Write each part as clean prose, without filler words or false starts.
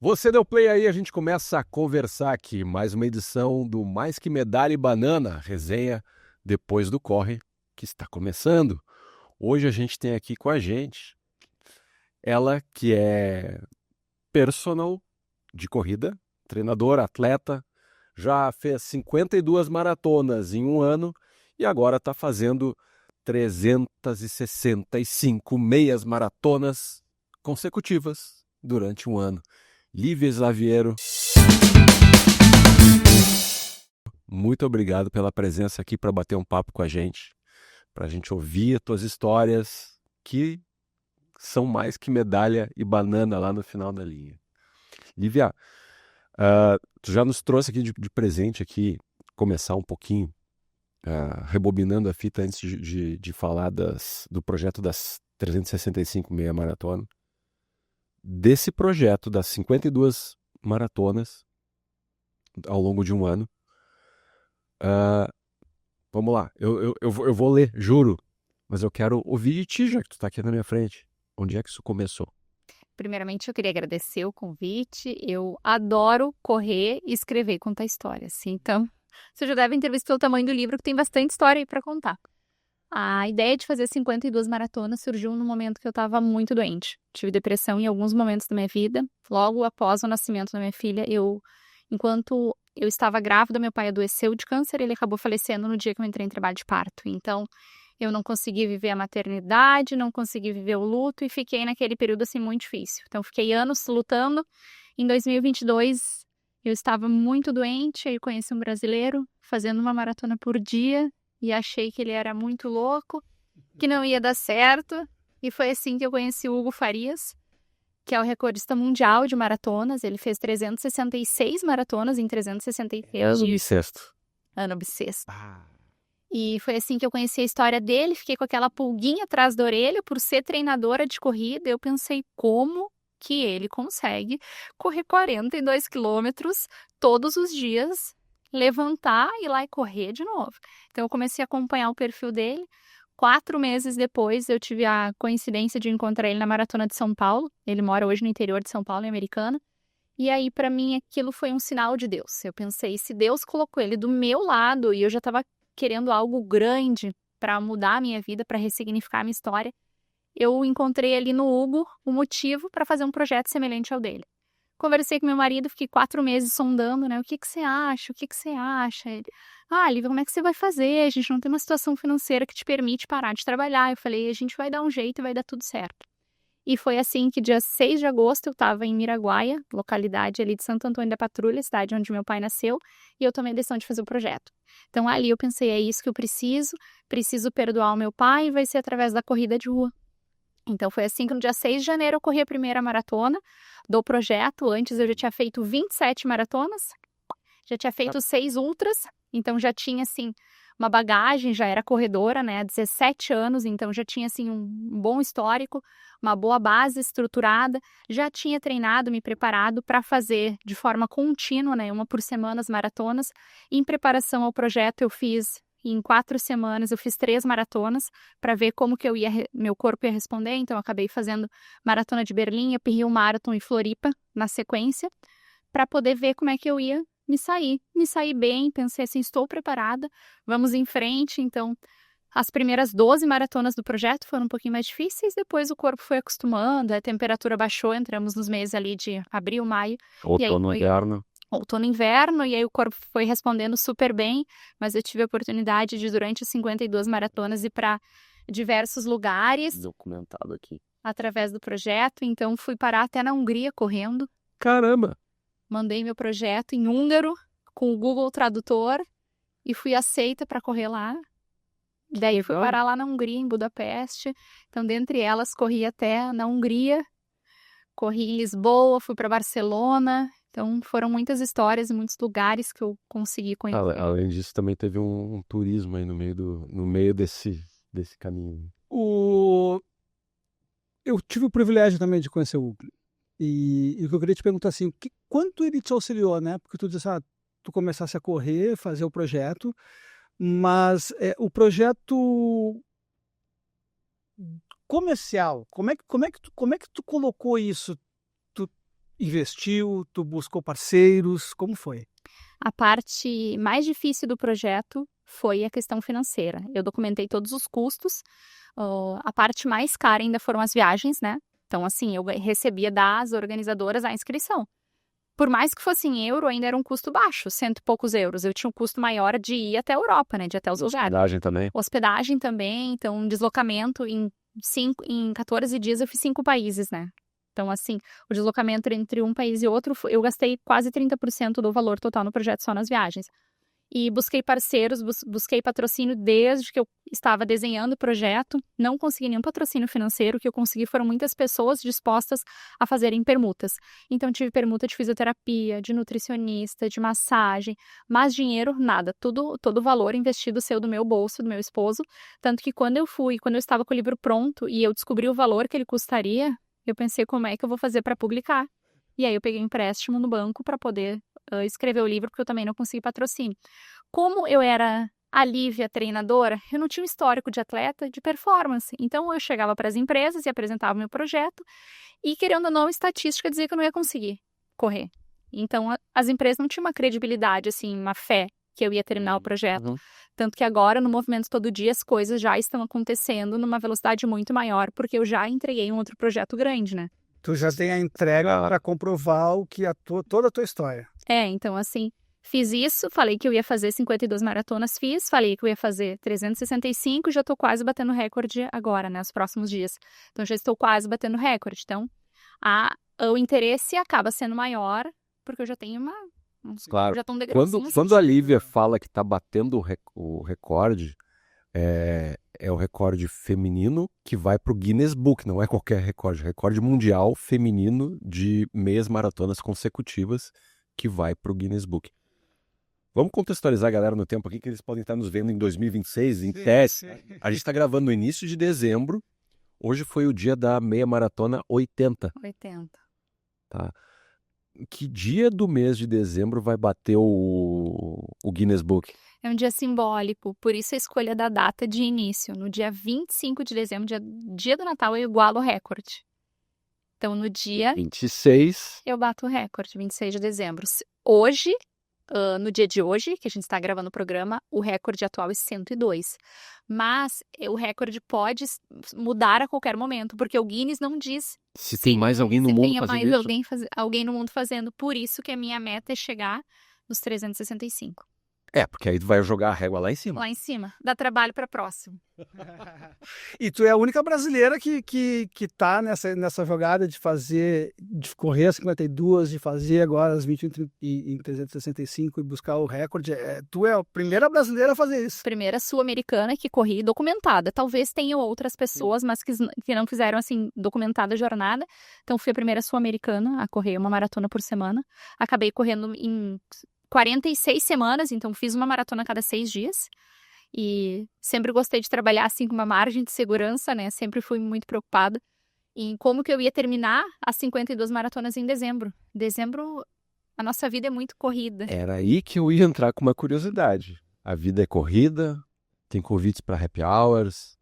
Você deu play aí, a gente começa a conversar aqui. Mais uma edição do Mais Que Medalha e Banana, resenha depois do corre, que está começando. Hoje a gente tem aqui com a gente ela que é personal de corrida, treinadora, atleta, já fez 52 maratonas em um ano e agora está fazendo 365 meias maratonas consecutivas durante um ano. Lívia Slaviero, muito obrigado pela presença aqui para bater um papo com a gente, para a gente ouvir as tuas histórias, que são mais que medalha e banana lá no final da linha. Lívia, tu já nos trouxe aqui de presente aqui, começar um pouquinho, rebobinando a fita antes de falar do projeto das 365 meia maratona. Desse projeto das 52 maratonas ao longo de um ano. Vamos lá, eu vou ler, juro, mas eu quero ouvir de ti, já que tu tá aqui na minha frente. Onde é que isso começou? Primeiramente, eu queria agradecer o convite. Eu adoro correr e escrever, contar histórias. Então, vocês já devem ter visto pelo tamanho do livro que tem bastante história aí para contar. A ideia de fazer 52 maratonas surgiu no momento que eu estava muito doente. Tive depressão em alguns momentos da minha vida. Logo após o nascimento da minha filha, enquanto eu estava grávida, meu pai adoeceu de câncer e ele acabou falecendo no dia que eu entrei em trabalho de parto. Então, eu não consegui viver a maternidade, não consegui viver o luto e fiquei naquele período assim muito difícil. Então, fiquei anos lutando. Em 2022, eu estava muito doente, aí conheci um brasileiro fazendo uma maratona por dia e achei que ele era muito louco, que não ia dar certo. E foi assim que eu conheci o Hugo Farias, que é o recordista mundial de maratonas. Ele fez 366 maratonas em 363 Ano dias. bissexto. Ano bissexto. E foi assim que eu conheci a história dele, fiquei com aquela pulguinha atrás da orelha por ser treinadora de corrida. Eu pensei, como que ele consegue correr 42 quilômetros todos os dias, levantar, ir lá e correr de novo. Então eu comecei a acompanhar o perfil dele. 4 meses depois, eu tive a coincidência de encontrar ele na Maratona de São Paulo. Ele mora hoje no interior de São Paulo, em Americana. E aí, para mim, aquilo foi um sinal de Deus. Eu pensei, se Deus colocou ele do meu lado e eu já estava querendo algo grande para mudar a minha vida, para ressignificar a minha história, eu encontrei ali no Hugo o motivo para fazer um projeto semelhante ao dele. Conversei com meu marido, fiquei 4 meses sondando, né? O que você acha? O que você acha? Ele, Lívia, como é que você vai fazer? A gente não tem uma situação financeira que te permite parar de trabalhar. Eu falei, a gente vai dar um jeito e vai dar tudo certo. E foi assim que dia 6 de agosto eu estava em Miraguaia, localidade ali de Santo Antônio da Patrulha, cidade onde meu pai nasceu, e eu tomei a decisão de fazer o projeto. Então ali eu pensei, é isso que eu preciso perdoar o meu pai e vai ser através da corrida de rua. Então foi assim que no dia 6 de janeiro eu corri a primeira maratona do projeto. Antes eu já tinha feito 27 maratonas, já tinha feito 6 ultras, então já tinha assim uma bagagem, já era corredora, né, há 17 anos, então já tinha assim um bom histórico, uma boa base estruturada, já tinha treinado, me preparado para fazer de forma contínua, né, uma por semana as maratonas. Em preparação ao projeto eu fiz em 4 semanas, eu fiz 3 maratonas para ver como que meu corpo ia responder, então eu acabei fazendo maratona de Berlim, Uphill Marathon e Floripa na sequência, para poder ver como é que eu ia me sair bem, pensei assim, estou preparada, vamos em frente. Então, as primeiras 12 maratonas do projeto foram um pouquinho mais difíceis, depois o corpo foi acostumando, a temperatura baixou, entramos nos meses ali de abril, maio. Outono, inverno. Outono, inverno, e aí o corpo foi respondendo super bem, mas eu tive a oportunidade de, durante as 52 maratonas, ir para diversos lugares. Documentado aqui. Através do projeto, então fui parar até na Hungria correndo. Caramba! Mandei meu projeto em húngaro, com o Google Tradutor, e fui aceita para correr lá. Daí eu fui parar lá na Hungria, em Budapeste. Então, dentre elas, corri até na Hungria, corri em Lisboa, fui para Barcelona. Então, foram muitas histórias e muitos lugares que eu consegui conhecer. Além disso, também teve um turismo aí no meio desse caminho. Eu tive o privilégio também de conhecer o Hugo. E o que eu queria te perguntar assim, quanto ele te auxiliou, né? Porque tu disse, tu começasse a correr, fazer o projeto, mas o projeto comercial, como é que tu colocou isso? Tu investiu, tu buscou parceiros, como foi? A parte mais difícil do projeto foi a questão financeira. Eu documentei todos os custos. A parte mais cara ainda foram as viagens, né? Então, assim, eu recebia das organizadoras a inscrição. Por mais que fosse em euro, ainda era um custo baixo, 100 e poucos euros. Eu tinha um custo maior de ir até a Europa, né? De ir até os lugares. Hospedagem também. Hospedagem também, então deslocamento em 14 dias eu fiz 5 países, né? Então, assim, o deslocamento entre um país e outro, eu gastei quase 30% do valor total no projeto só nas viagens. E busquei parceiros, busquei patrocínio desde que eu estava desenhando o projeto. Não consegui nenhum patrocínio financeiro. O que eu consegui foram muitas pessoas dispostas a fazerem permutas. Então, tive permuta de fisioterapia, de nutricionista, de massagem. Mas dinheiro, nada. Todo o valor investido saiu do meu bolso, do meu esposo. Tanto que quando eu estava com o livro pronto e eu descobri o valor que ele custaria, eu pensei, como é que eu vou fazer para publicar? E aí eu peguei um empréstimo no banco para poder escrever o livro, porque eu também não consegui patrocínio. Como eu era a Lívia treinadora, eu não tinha um histórico de atleta de performance. Então eu chegava para as empresas e apresentava o meu projeto e, querendo ou não, estatística dizia que eu não ia conseguir correr. Então as empresas não tinham uma credibilidade, assim, uma fé que eu ia terminar o projeto. Uhum. Tanto que agora, no Movimento Todo Dia, as coisas já estão acontecendo numa velocidade muito maior, porque eu já entreguei um outro projeto grande, né? Tu já tem a entrega para comprovar o que toda a tua história. Então, assim, fiz isso, falei que eu ia fazer 52 maratonas, falei que eu ia fazer 365 e já estou quase batendo recorde agora, né, nos próximos dias. Então, já estou quase batendo recorde. Então, o interesse acaba sendo maior, porque eu já tenho Claro. já estou um degrauzinho Quando a Lívia fala que está batendo o recorde, é o recorde feminino que vai para o Guinness Book, não é qualquer recorde, recorde mundial feminino de meias maratonas consecutivas que vai para o Guinness Book. Vamos contextualizar a galera no tempo aqui, que eles podem estar nos vendo em 2026, em tese. A gente está gravando no início de dezembro, hoje foi o dia da meia maratona 80. 80. Tá? Que dia do mês de dezembro vai bater o Guinness Book? É um dia simbólico, por isso a escolha da data de início. No dia 25 de dezembro, dia do Natal, eu igualo o recorde. Então, no dia 26. eu bato o recorde, 26 de dezembro. Hoje, no dia de hoje, que a gente está gravando o programa, o recorde atual é 102. Mas o recorde pode mudar a qualquer momento, porque o Guinness não diz Se tem mais alguém no mundo fazendo isso. alguém no mundo fazendo. Por isso que a minha meta é chegar nos 365. Porque aí tu vai jogar a régua lá em cima. Lá em cima. Dá trabalho para próximo. E tu é a única brasileira que tá nessa jogada de correr as 52, de fazer agora as 21 em 365 e buscar o recorde. Tu é a primeira brasileira a fazer isso. Primeira sul-americana que corri documentada. Talvez tenham outras pessoas, mas que não fizeram, assim, documentada a jornada. Então, fui a primeira sul-americana a correr uma maratona por semana. Acabei correndo em 46 semanas, então fiz uma maratona a cada 6 dias. E sempre gostei de trabalhar assim com uma margem de segurança, né? Sempre fui muito preocupada em como que eu ia terminar as 52 maratonas em dezembro. Dezembro, a nossa vida é muito corrida. Era aí que eu ia entrar com uma curiosidade. A vida é corrida, tem convites para happy hours,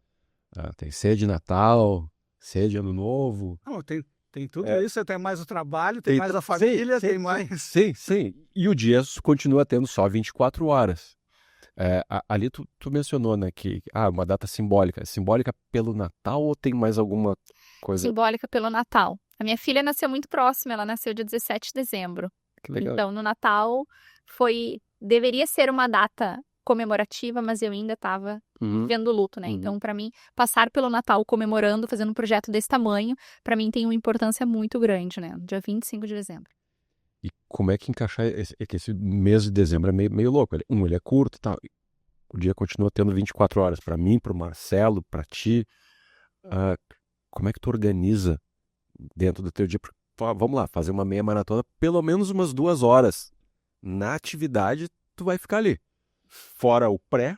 tem ceia de Natal, ceia de Ano Novo. Não, tem tudo isso, tem mais o trabalho, tem mais a família, tem mais... Sim. E o dia continua tendo só 24 horas. Ali tu mencionou, né, que uma data simbólica. Simbólica pelo Natal ou tem mais alguma coisa? Simbólica pelo Natal. A minha filha nasceu muito próxima, ela nasceu dia 17 de dezembro. Que legal. Então, no Natal, deveria ser uma data comemorativa, mas eu ainda estava vivendo luto, né? Então, para mim, passar pelo Natal comemorando, fazendo um projeto desse tamanho, para mim tem uma importância muito grande, né? Dia 25 de dezembro. E como é que encaixar esse mês de dezembro? É meio louco. Ele é curto e tal. O dia continua tendo 24 horas. Para mim, para o Marcelo, para ti. Como é que tu organiza dentro do teu dia? Vamos lá, fazer uma meia maratona, pelo menos umas 2 horas. Na atividade, tu vai ficar ali. Fora o pré,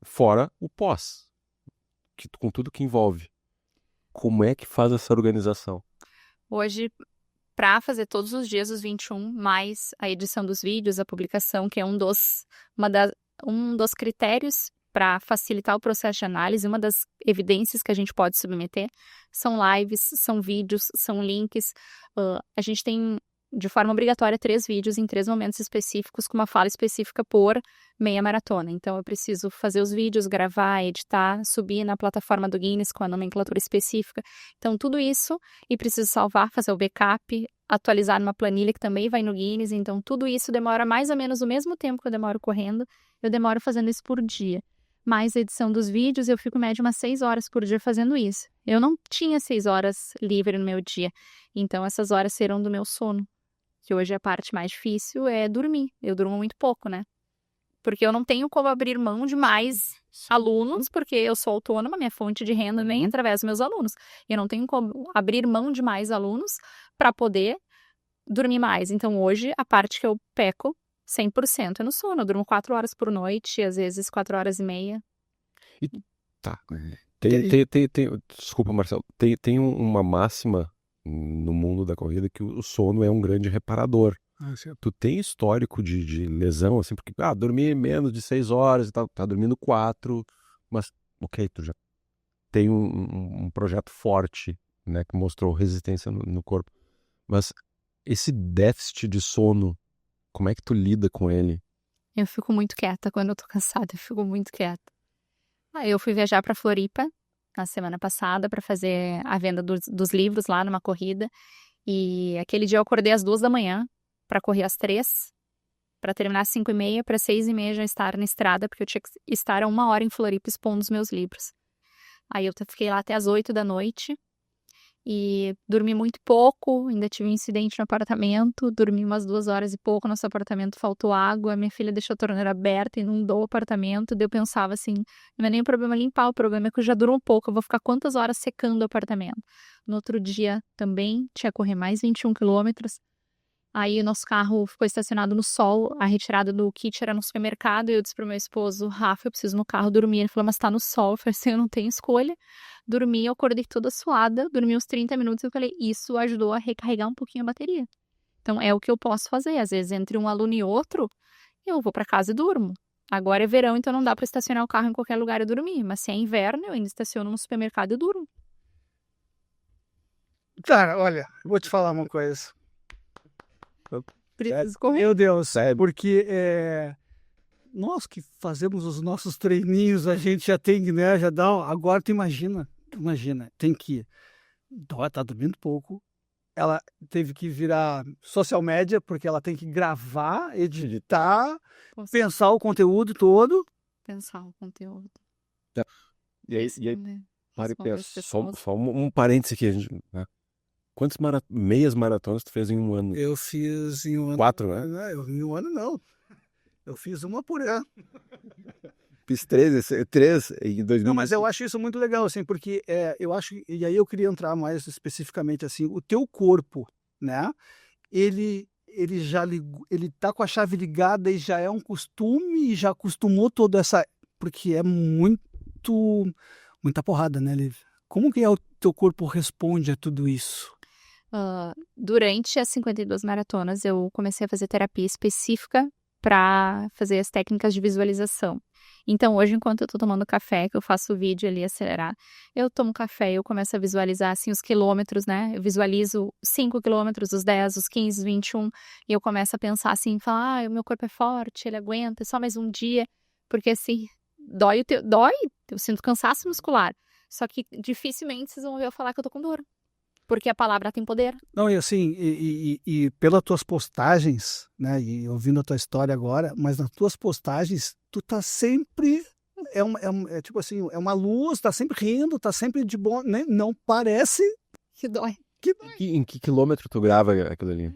fora o pós. Com tudo que envolve. Como é que faz essa organização? Hoje, para fazer todos os dias os 21, mais a edição dos vídeos, a publicação, que é um dos critérios para facilitar o processo de análise, uma das evidências que a gente pode submeter são lives, são vídeos, são links. A gente tem, de forma obrigatória, 3 vídeos em 3 momentos específicos, com uma fala específica por meia maratona. Então, eu preciso fazer os vídeos, gravar, editar, subir na plataforma do Guinness com a nomenclatura específica. Então, tudo isso, e preciso salvar, fazer o backup, atualizar numa planilha que também vai no Guinness. Então, tudo isso demora mais ou menos o mesmo tempo que eu demoro correndo. Eu demoro fazendo isso por dia. Mais a edição dos vídeos, eu fico em média umas 6 horas por dia fazendo isso. Eu não tinha 6 horas livre no meu dia. Então, essas horas serão do meu sono. Que hoje a parte mais difícil é dormir. Eu durmo muito pouco, né? Porque eu não tenho como abrir mão de mais alunos, porque eu sou autônoma, minha fonte de renda vem através dos meus alunos. Eu não tenho como abrir mão de mais alunos para poder dormir mais. Então, hoje, a parte que eu peco 100% é no sono. Eu durmo 4 horas por noite, às vezes 4 horas e meia. Tá. Desculpa, Marcelo. Tem uma máxima no mundo da corrida que o sono é um grande reparador. Tu tem histórico de lesão, assim, porque, dormir menos de 6 horas e tal, tá dormindo 4, mas, ok, tu já tem um projeto forte, né, que mostrou resistência no corpo. Mas esse déficit de sono, como é que tu lida com ele? Eu fico muito quieta quando eu tô cansada, eu fico muito quieta. Eu fui viajar pra Floripa na semana passada para fazer a venda dos livros lá numa corrida. E aquele dia eu acordei às 2 da manhã para correr às 3, para terminar às 5h30, para 6h30 já estar na estrada, porque eu tinha que estar a 1 hora em Floripa expondo os meus livros. Aí eu fiquei lá até às 8 da noite e dormi muito pouco, ainda tive um incidente no apartamento, dormi umas 2 horas e pouco, nosso apartamento faltou água, minha filha deixou a torneira aberta, inundou o apartamento, daí eu pensava assim, não é nem o problema limpar, o problema é que eu já durmo pouco, eu vou ficar quantas horas secando o apartamento. No outro dia também tinha que correr mais 21 quilômetros. Aí o nosso carro ficou estacionado no sol, a retirada do kit era no supermercado, e eu disse pro meu esposo, Rafa, eu preciso no carro dormir. Ele falou, mas tá no sol. Eu falei assim, eu não tenho escolha. Dormi, eu acordei toda suada, dormi uns 30 minutos, e eu falei, isso ajudou a recarregar um pouquinho a bateria. Então é o que eu posso fazer, às vezes entre um aluno e outro, eu vou pra casa e durmo. Agora é verão, então não dá pra estacionar o carro em qualquer lugar e dormir, mas se é inverno, eu ainda estaciono no supermercado e durmo. Cara, olha, eu vou te falar uma coisa. Preciso correr. Meu Deus, porque nós que fazemos os nossos treininhos, a gente já tem, né, já dá, agora tu imagina, tem que, tá dormindo pouco, ela teve que virar social media, porque ela tem que gravar, editar, pensar o conteúdo todo. Pensar o conteúdo. E aí para e pensa, só um parêntese aqui, né? Quantas meias maratonas tu fez em um ano? Eu fiz em um ano. 4, né? Não, em um ano não. Eu fiz uma por ano. Fiz 3 em 2000. Não, mas eu acho isso muito legal, assim, porque eu acho, e aí eu queria entrar mais especificamente, assim, o teu corpo, né? Ele já ligou, ele tá com a chave ligada e já é um costume, e já acostumou toda essa, porque é muita porrada, né, Liv? Como que o teu corpo responde a tudo isso? Durante as 52 maratonas, eu comecei a fazer terapia específica para fazer as técnicas de visualização. Então, hoje, enquanto eu tô tomando café, que eu faço o vídeo ali, acelerar, eu tomo café e eu começo a visualizar, assim, os quilômetros, né? Eu visualizo 5 quilômetros, os 10, os 15, os 21, e eu começo a pensar assim, falar, o meu corpo é forte, ele aguenta, é só mais um dia, porque, assim, dói, eu sinto cansaço muscular, só que dificilmente vocês vão ver eu falar que eu tô com dor. Porque a palavra tem poder. Não, e assim, e pelas tuas postagens, né, e ouvindo a tua história agora, mas nas tuas postagens, tu tá sempre, tipo assim, é uma luz, tá sempre rindo, tá sempre de bom, né? Não parece... Que dói. Em que quilômetro tu grava aquilo ali?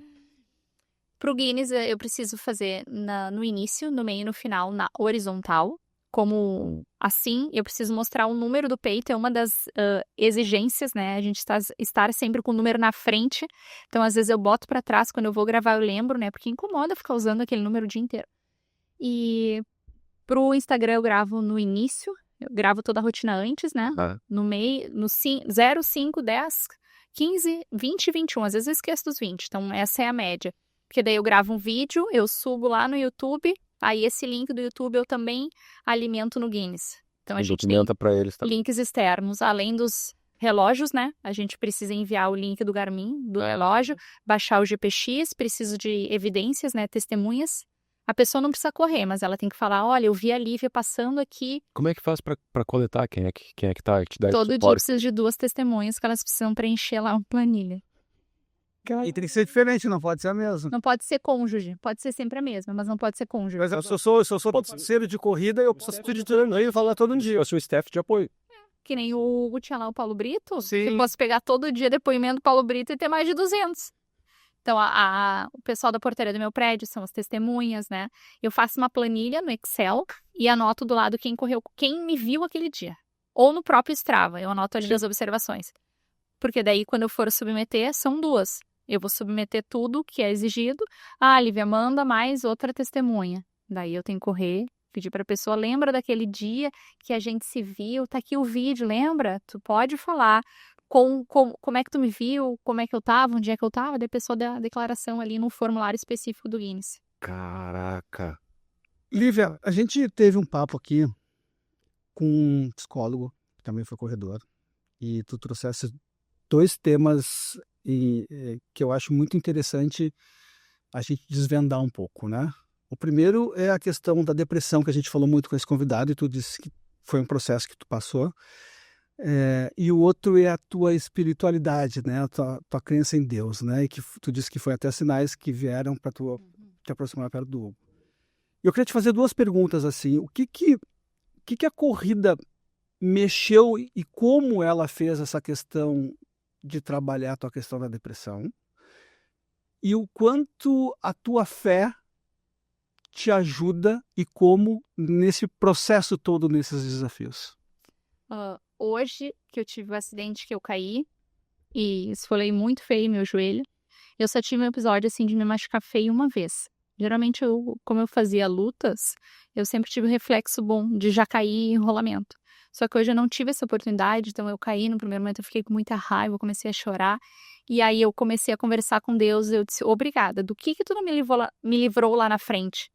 Pro Guinness, eu preciso fazer no início, no meio e no final, na horizontal. Como assim, eu preciso mostrar o número do peito, é uma das exigências, né? A gente estar sempre com o número na frente. Então, às vezes, eu boto pra trás, quando eu vou gravar, eu lembro, né? Porque incomoda ficar usando aquele número o dia inteiro. E pro Instagram, eu gravo no início, eu gravo toda a rotina antes, né? No meio, no 0, 5, 10, 15, 20 e 21. Às vezes eu esqueço dos 20, então essa é a média. Porque daí eu gravo um vídeo, eu subo lá no YouTube, Aí esse link do YouTube eu também alimento no Guinness. Então a gente tem Documenta para eles também. links externos, além dos relógios, né? A gente precisa enviar o link do Garmin, do relógio, baixar o GPX, preciso de evidências, né? Testemunhas. A pessoa não precisa correr, mas ela tem que falar, olha, eu vi a Lívia passando aqui. Como é que faz para coletar? Quem é que tá te dá esse Todo dia suporte? precisa de 2 testemunhas que elas precisam preencher lá uma planilha. E tem que ser diferente, não pode ser a mesma. Não pode ser cônjuge, pode ser sempre a mesma, mas não pode ser cônjuge. Por exemplo, se eu sou parceiro de corrida, eu preciso de treino e falar todo dia. Eu sou o staff de apoio. Que nem o tinha lá o Paulo Brito, Sim. que posso pegar todo dia depoimento do Paulo Brito e ter mais de 200. Então, o pessoal da portaria do meu prédio são as testemunhas, né? Eu faço uma planilha no Excel e anoto do lado quem correu, quem me viu aquele dia. Ou no próprio Strava, eu anoto ali nas observações. Porque daí, quando eu for submeter, são 2. Eu vou submeter tudo que é exigido. Ah, Lívia, manda mais outra testemunha. Daí eu tenho que correr, pedir para a pessoa, lembra daquele dia que a gente se viu? Tá aqui o vídeo, lembra? Tu pode falar como é que tu me viu, como é que eu tava, onde é que eu tava. Daí a pessoa dá a declaração ali num formulário específico do Guinness. Caraca. Lívia, a gente teve um papo aqui com um psicólogo, que também foi corredor, e tu trouxesse 2 temas que eu acho muito interessante a gente desvendar um pouco, né? O primeiro é a questão da depressão, que a gente falou muito com esse convidado, e tu disse que foi um processo que tu passou. E o outro é a tua espiritualidade, né? A tua crença em Deus, né? E que tu disse que foi até sinais que vieram para tu te aproximar perto do Hugo. Eu queria te fazer 2 perguntas assim. O que a corrida mexeu e como ela fez essa questão de trabalhar a tua questão da depressão? E o quanto a tua fé te ajuda e como nesse processo todo, nesses desafios? Hoje que eu tive o acidente que eu caí e esfolei muito feio meu joelho, eu só tive um episódio assim de me machucar feio uma vez. Geralmente, como eu fazia lutas, eu sempre tive um reflexo bom de já cair em rolamento. Só que hoje eu não tive essa oportunidade, então eu caí, no primeiro momento eu fiquei com muita raiva, eu comecei a chorar. E aí eu comecei a conversar com Deus, eu disse, obrigada, do que tu não me livrou lá na frente?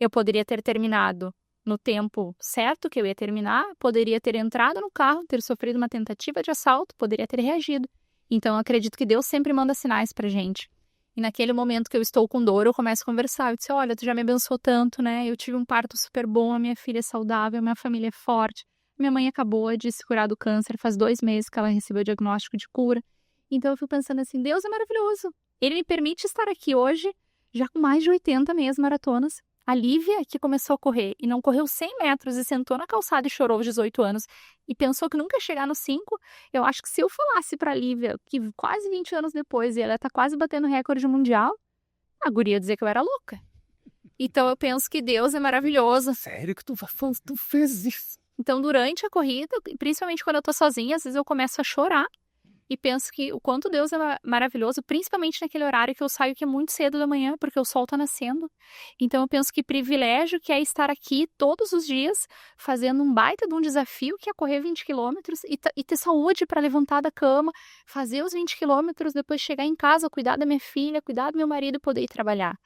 Eu poderia ter terminado no tempo certo que eu ia terminar, poderia ter entrado no carro, ter sofrido uma tentativa de assalto, poderia ter reagido. Então eu acredito que Deus sempre manda sinais pra gente. E naquele momento que eu estou com dor, eu começo a conversar. Eu disse, olha, tu já me abençoou tanto, né? Eu tive um parto super bom, a minha filha é saudável, a minha família é forte. Minha mãe acabou de se curar do câncer, faz 2 meses que ela recebeu o diagnóstico de cura. Então eu fico pensando assim, Deus é maravilhoso. Ele me permite estar aqui hoje, já com mais de 80 meias maratonas. A Lívia, que começou a correr e não correu 100 metros e sentou na calçada e chorou aos 18 anos e pensou que nunca ia chegar nos 5, eu acho que se eu falasse pra Lívia que quase 20 anos depois e ela tá quase batendo recorde mundial, a guria ia dizer que eu era louca. Então eu penso que Deus é maravilhoso. Sério que tu fez isso? Então durante a corrida, principalmente quando eu tô sozinha, às vezes eu começo a chorar e penso que o quanto Deus é maravilhoso, principalmente naquele horário que eu saio que é muito cedo da manhã, porque o sol tá nascendo. Então eu penso que privilégio que é estar aqui todos os dias, fazendo um baita de um desafio que é correr 20 quilômetros e ter saúde para levantar da cama, fazer os 20 quilômetros, depois chegar em casa, cuidar da minha filha, cuidar do meu marido e poder ir trabalhar.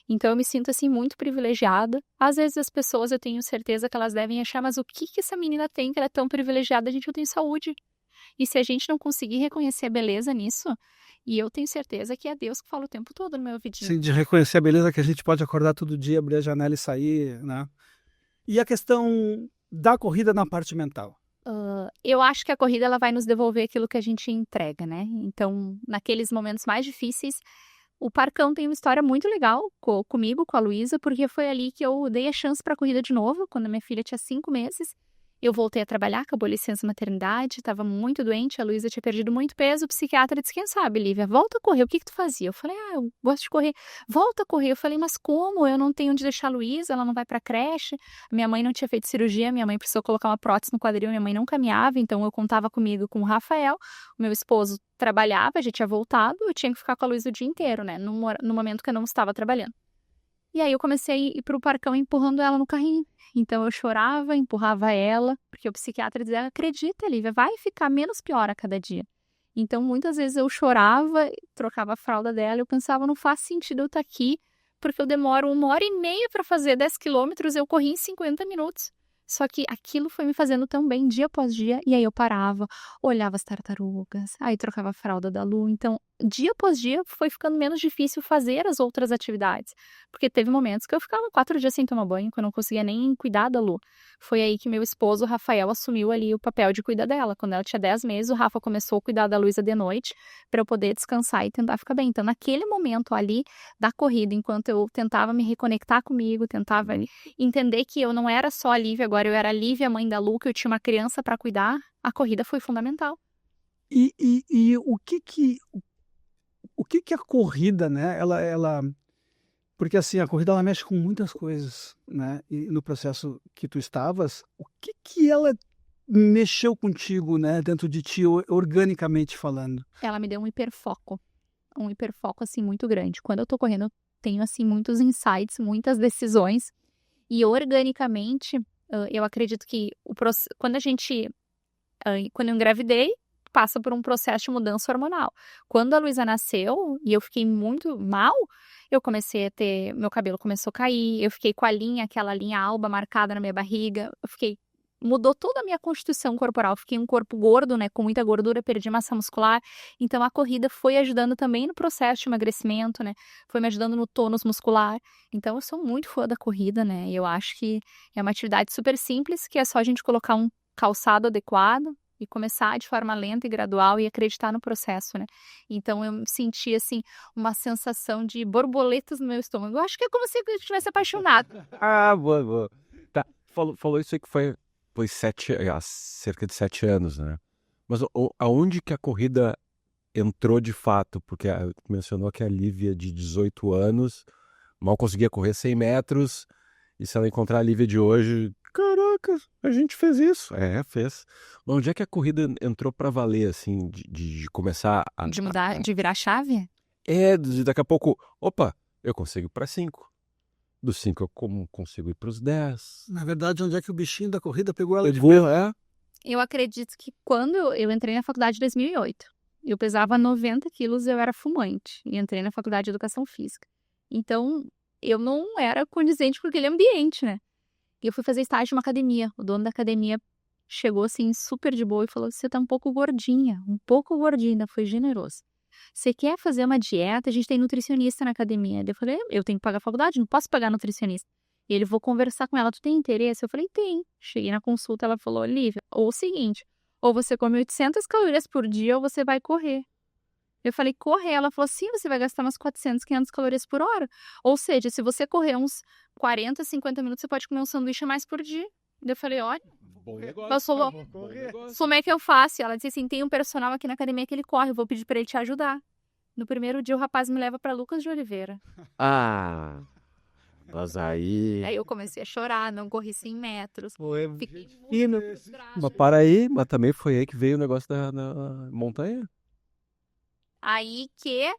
Então eu me sinto assim muito privilegiada. Às vezes as pessoas, eu tenho certeza que elas devem achar, mas o que essa menina tem que ela é tão privilegiada? Gente, eu tenho saúde. E se a gente não conseguir reconhecer a beleza nisso, e eu tenho certeza que é Deus que fala o tempo todo no meu ouvidinho. Sim, de reconhecer a beleza que a gente pode acordar todo dia, abrir a janela e sair, né? E a questão da corrida na parte mental? Eu acho que a corrida ela vai nos devolver aquilo que a gente entrega, né? Então, naqueles momentos mais difíceis, o Parcão tem uma história muito legal comigo, com a Luísa, porque foi ali que eu dei a chance para a corrida de novo, quando a minha filha tinha 5 meses. Eu voltei a trabalhar, acabou a licença maternidade, estava muito doente, a Luísa tinha perdido muito peso, o psiquiatra disse, quem sabe, Lívia, volta a correr, o que tu fazia? Eu falei, eu gosto de correr, volta a correr. Eu falei, mas como? Eu não tenho onde deixar a Luísa, ela não vai pra creche, minha mãe não tinha feito cirurgia, minha mãe precisou colocar uma prótese no quadril, minha mãe não caminhava, então eu contava comigo com o Rafael, o meu esposo trabalhava, já tinha voltado, eu tinha que ficar com a Luísa o dia inteiro, né, no momento que eu não estava trabalhando. E aí eu comecei a ir pro Parcão empurrando ela no carrinho. Então eu chorava, empurrava ela, porque o psiquiatra dizia, acredita, Lívia, vai ficar menos pior a cada dia. Então muitas vezes eu chorava, trocava a fralda dela, eu pensava, não faz sentido eu estar aqui porque eu demoro 1h30 para fazer 10 quilômetros, eu corri em 50 minutos. Só que aquilo foi me fazendo tão bem dia após dia, e aí eu parava, olhava as tartarugas, aí trocava a fralda da Lu. Então, dia após dia, foi ficando menos difícil fazer as outras atividades. Porque teve momentos que eu ficava 4 dias sem tomar banho, que eu não conseguia nem cuidar da Lu. Foi aí que meu esposo, o Rafael, assumiu ali o papel de cuidar dela. Quando ela tinha 10 meses, o Rafa começou a cuidar da Luísa de noite, para eu poder descansar e tentar ficar bem. Então, naquele momento ali da corrida, enquanto eu tentava me reconectar comigo, tentava entender que eu não era só a Lívia, agora eu era a Lívia, mãe da Lu, que eu tinha uma criança para cuidar, a corrida foi fundamental. E o que a corrida, né? Porque assim, a corrida ela mexe com muitas coisas, né? E no processo que tu estavas, o que ela mexeu contigo, né? Dentro de ti, organicamente falando? Ela me deu um hiperfoco assim muito grande. Quando eu tô correndo, eu tenho assim muitos insights, muitas decisões, e organicamente eu acredito que quando eu engravidei, passa por um processo de mudança hormonal. Quando a Luísa nasceu e eu fiquei muito mal, eu comecei a ter, meu cabelo começou a cair, eu fiquei com aquela linha alba marcada na minha barriga, mudou toda a minha constituição corporal, fiquei um corpo gordo, né, com muita gordura, perdi massa muscular. Então a corrida foi ajudando também no processo de emagrecimento, né, foi me ajudando no tônus muscular. Então eu sou muito fã da corrida, né, e eu acho que é uma atividade super simples, que é só a gente colocar um calçado adequado e começar de forma lenta e gradual e acreditar no processo, né. Então eu senti, assim, uma sensação de borboletas no meu estômago. Eu acho que é como se eu estivesse apaixonado. Boa. Tá, falou isso aí que foi há cerca de 7 anos, né? Mas aonde que a corrida entrou de fato? Porque mencionou que a Lívia de 18 anos mal conseguia correr 100 metros, e se ela encontrar a Lívia de hoje, caraca, a gente fez isso. Fez. Mas onde é que a corrida entrou pra valer, assim, de começar a... De mudar, de virar a chave? Daqui a pouco, opa, eu consigo para 5. Dos 5 eu consigo ir para os 10. Na verdade, onde é que o bichinho da corrida pegou ela de Eu acredito que quando eu entrei na faculdade em 2008, eu pesava 90 quilos, eu era fumante, e entrei na faculdade de educação física. Então, eu não era condizente com aquele ambiente, né? E eu fui fazer estágio em uma academia. O dono da academia chegou assim, super de boa, e falou: você tá um pouco gordinha, ainda foi generoso. Você quer fazer uma dieta? A gente tem nutricionista na academia. Eu falei: eu tenho que pagar a faculdade, não posso pagar nutricionista. E ele: vou conversar com ela, tu tem interesse? Eu falei: tem. Cheguei na consulta, ela falou: Lívia, ou o seguinte, ou você come 800 calorias por dia ou você vai correr. Eu falei: correr? Ela falou: sim, você vai gastar umas 400, 500 calorias por hora. Ou seja, se você correr uns 40, 50 minutos, você pode comer um sanduíche a mais por dia. Eu falei: olha, como é que eu faço? Ela disse assim: tem um personal aqui na academia que ele corre, eu vou pedir pra ele te ajudar. No primeiro dia, o rapaz me leva pra Lucas de Oliveira. Mas aí... Aí eu comecei a chorar, não corri 100 metros. Fiquei fino. muito frustrada. Mas para aí, mas também foi aí que veio o negócio da montanha. Aí que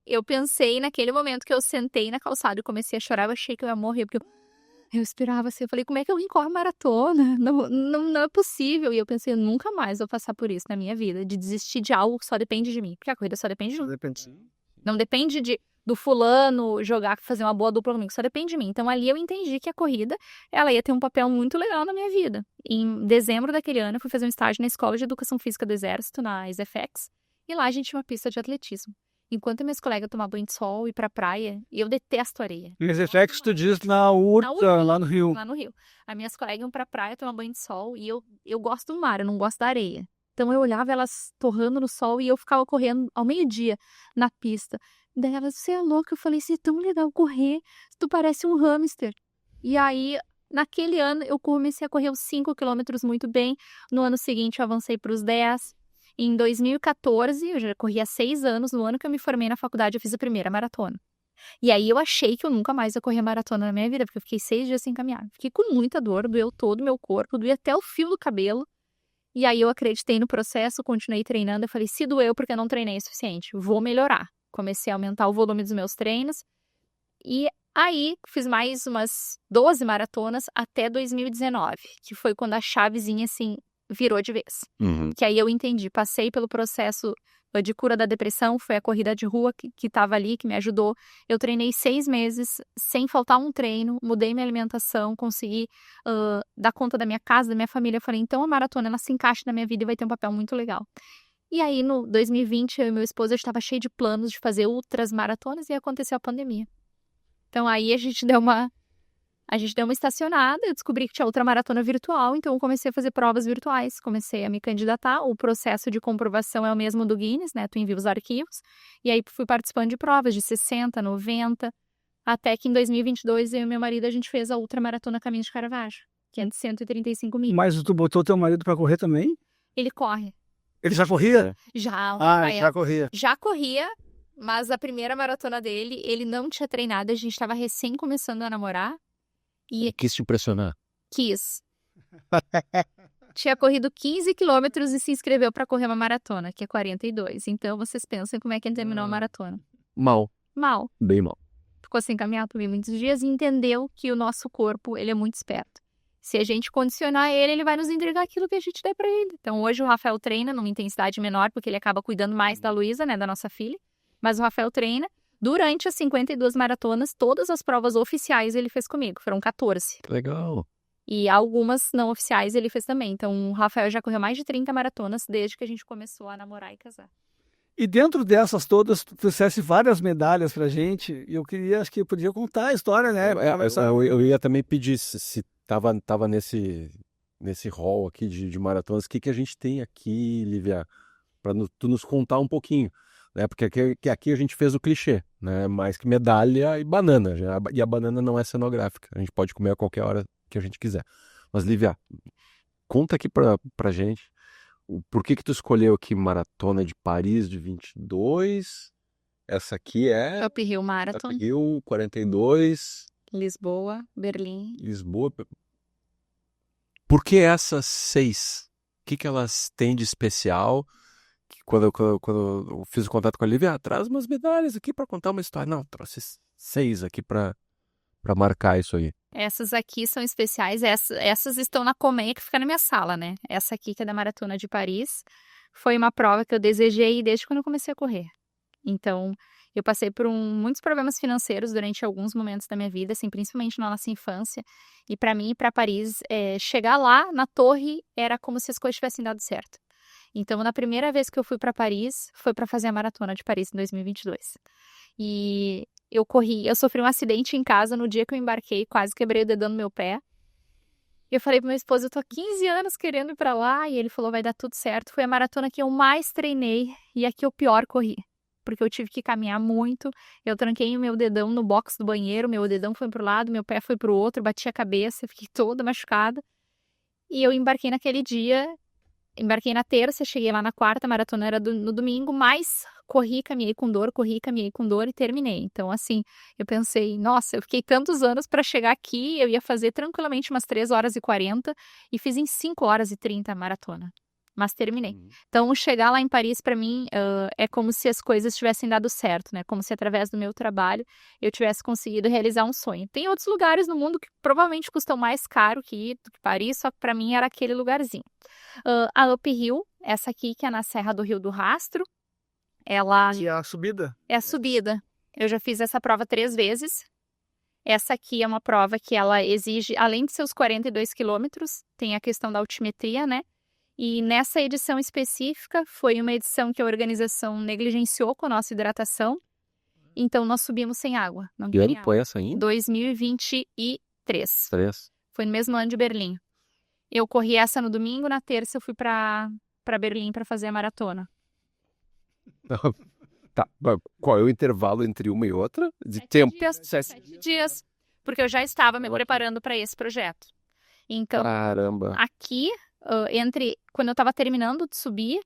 eu pensei, naquele momento que eu sentei na calçada e comecei a chorar, eu achei que eu ia morrer, porque eu esperava assim, eu falei: como é que alguém corre maratona? Não é possível. E eu pensei: eu nunca mais vou passar por isso na minha vida, de desistir de algo que só depende de mim. Porque a corrida só depende de mim. Não depende do fulano fazer uma boa dupla comigo, só depende de mim. Então ali eu entendi que a corrida, ela ia ter um papel muito legal na minha vida. Em dezembro daquele ano, eu fui fazer um estágio na Escola de Educação Física do Exército, na SFX, e lá a gente tinha uma pista de atletismo. Enquanto minhas colegas tomavam banho de sol e ir pra praia, e eu detesto areia. Esse effects tu diz na URTA, lá no Rio. Lá no Rio. As minhas colegas iam pra praia tomar banho de sol, e eu gosto do mar, eu não gosto da areia. Então eu olhava elas torrando no sol e eu ficava correndo ao meio-dia na pista. Daí elas: você é louca? Eu falei: isso é tão legal correr, tu parece um hamster. E aí, naquele ano, eu comecei a correr os 5 quilômetros muito bem. No ano seguinte, eu avancei para os 10. Em 2014, eu já corri há 6 anos, no ano que eu me formei na faculdade, eu fiz a primeira maratona. E aí eu achei que eu nunca mais ia correr maratona na minha vida, porque eu fiquei 6 dias sem caminhar. Fiquei com muita dor, doeu todo o meu corpo, doía até o fio do cabelo. E aí eu acreditei no processo, continuei treinando. Eu falei: se doeu, porque eu não treinei o suficiente, vou melhorar. Comecei a aumentar o volume dos meus treinos. E aí fiz mais umas 12 maratonas até 2019, que foi quando a chavezinha, assim, virou de vez. Que aí eu entendi, passei pelo processo de cura da depressão, foi a corrida de rua que estava ali, que me ajudou. Eu treinei 6 meses, sem faltar um treino, mudei minha alimentação, consegui dar conta da minha casa, da minha família. Eu falei, então a maratona, ela se encaixa na minha vida e vai ter um papel muito legal. E aí, no 2020, eu e meu esposo, eu estava cheio de planos de fazer outras maratonas e aconteceu a pandemia. Então, aí a gente deu uma estacionada, eu descobri que tinha outra maratona virtual, então eu comecei a fazer provas virtuais, comecei a me candidatar, o processo de comprovação é o mesmo do Guinness, né, tu envia os arquivos, e aí fui participando de provas de 60, 90, até que em 2022 eu e meu marido, a gente fez a ultramaratona Caminho de Caravaggio, que é de 135 mil. Mas tu botou teu marido pra correr também? Ele corre. Ele já corria? Já. Já corria. Já corria, mas a primeira maratona dele, ele não tinha treinado, a gente estava recém começando a namorar. E quis te impressionar. Quis. Tinha corrido 15 quilômetros e se inscreveu para correr uma maratona, que é 42. Então, vocês pensem como é que ele terminou a maratona. Mal. Mal. Bem mal. Ficou sem caminhar por muitos dias e entendeu que o nosso corpo, ele é muito esperto. Se a gente condicionar ele, ele vai nos entregar aquilo que a gente der para ele. Então, hoje o Rafael treina numa intensidade menor, porque ele acaba cuidando mais da Luísa, né, da nossa filha. Mas o Rafael treina. Durante as 52 maratonas, todas as provas oficiais ele fez comigo. Foram 14. Legal. E algumas não oficiais ele fez também. Então, o Rafael já correu mais de 30 maratonas desde que a gente começou a namorar e casar. E dentro dessas todas, tu trouxesse várias medalhas pra gente. E eu queria, acho que eu podia contar a história, né? Eu ia também pedir se tava nesse hall aqui de maratonas. O que a gente tem aqui, Lívia? Para tu nos contar um pouquinho. Né? Porque aqui a gente fez o clichê, né? Mais que medalha e banana. E a banana não é cenográfica. A gente pode comer a qualquer hora que a gente quiser. Mas, Lívia, conta aqui pra gente por que tu escolheu aqui Maratona de Paris de 22. Essa aqui é... Up Hill Marathon. Up Hill 42. Lisboa, Berlim. Lisboa. Por que essas 6? O que elas têm de especial? Quando eu fiz o contato com a Lívia, traz umas medalhas aqui para contar uma história. Não, trouxe 6 aqui para marcar isso aí. Essas aqui são especiais. Essas estão na colmeia que fica na minha sala, né? Essa aqui, que é da Maratona de Paris, foi uma prova que eu desejei desde quando eu comecei a correr. Então, eu passei por muitos problemas financeiros durante alguns momentos da minha vida, assim, principalmente na nossa infância. E para mim, para Paris, chegar lá na torre era como se as coisas tivessem dado certo. Então, na primeira vez que eu fui para Paris, foi para fazer a Maratona de Paris em 2022. E eu sofri um acidente em casa no dia que eu embarquei, quase quebrei o dedão no meu pé. E eu falei pro meu esposo, eu tô há 15 anos querendo ir para lá, e ele falou, vai dar tudo certo. Foi a maratona que eu mais treinei e a que eu pior corri, porque eu tive que caminhar muito. Eu tranquei o meu dedão no box do banheiro, meu dedão foi pro lado, meu pé foi pro outro, bati a cabeça, fiquei toda machucada. E eu embarquei naquele dia. Embarquei na terça, cheguei lá na quarta, a maratona era no domingo, mas corri, caminhei com dor e terminei. Então, assim, eu pensei, nossa, eu fiquei tantos anos para chegar aqui, eu ia fazer tranquilamente umas 3 horas e 40 e fiz em 5 horas e 30 a maratona. Mas terminei. Então, chegar lá em Paris, para mim, é como se as coisas tivessem dado certo, né? Como se através do meu trabalho eu tivesse conseguido realizar um sonho. Tem outros lugares no mundo que provavelmente custam mais caro que Paris, só que para mim era aquele lugarzinho. A Up Hill, essa aqui que é na Serra do Rio do Rastro, ela... E a subida? É a subida. Eu já fiz essa prova 3 vezes. Essa aqui é uma prova que ela exige, além de seus 42 quilômetros, tem a questão da altimetria, né? E nessa edição específica, foi uma edição que a organização negligenciou com a nossa hidratação. Então, nós subimos sem água. Não Que ano foi essa ainda? 2023. Foi no mesmo ano de Berlim. Eu corri essa no domingo, na terça eu fui para Berlim para fazer a maratona. Tá. Qual é o intervalo entre uma e outra? De 7 tempo? dias. 7 dias. Porque eu já estava me preparando para esse projeto. Então, caramba. Aqui... quando eu estava terminando de subir,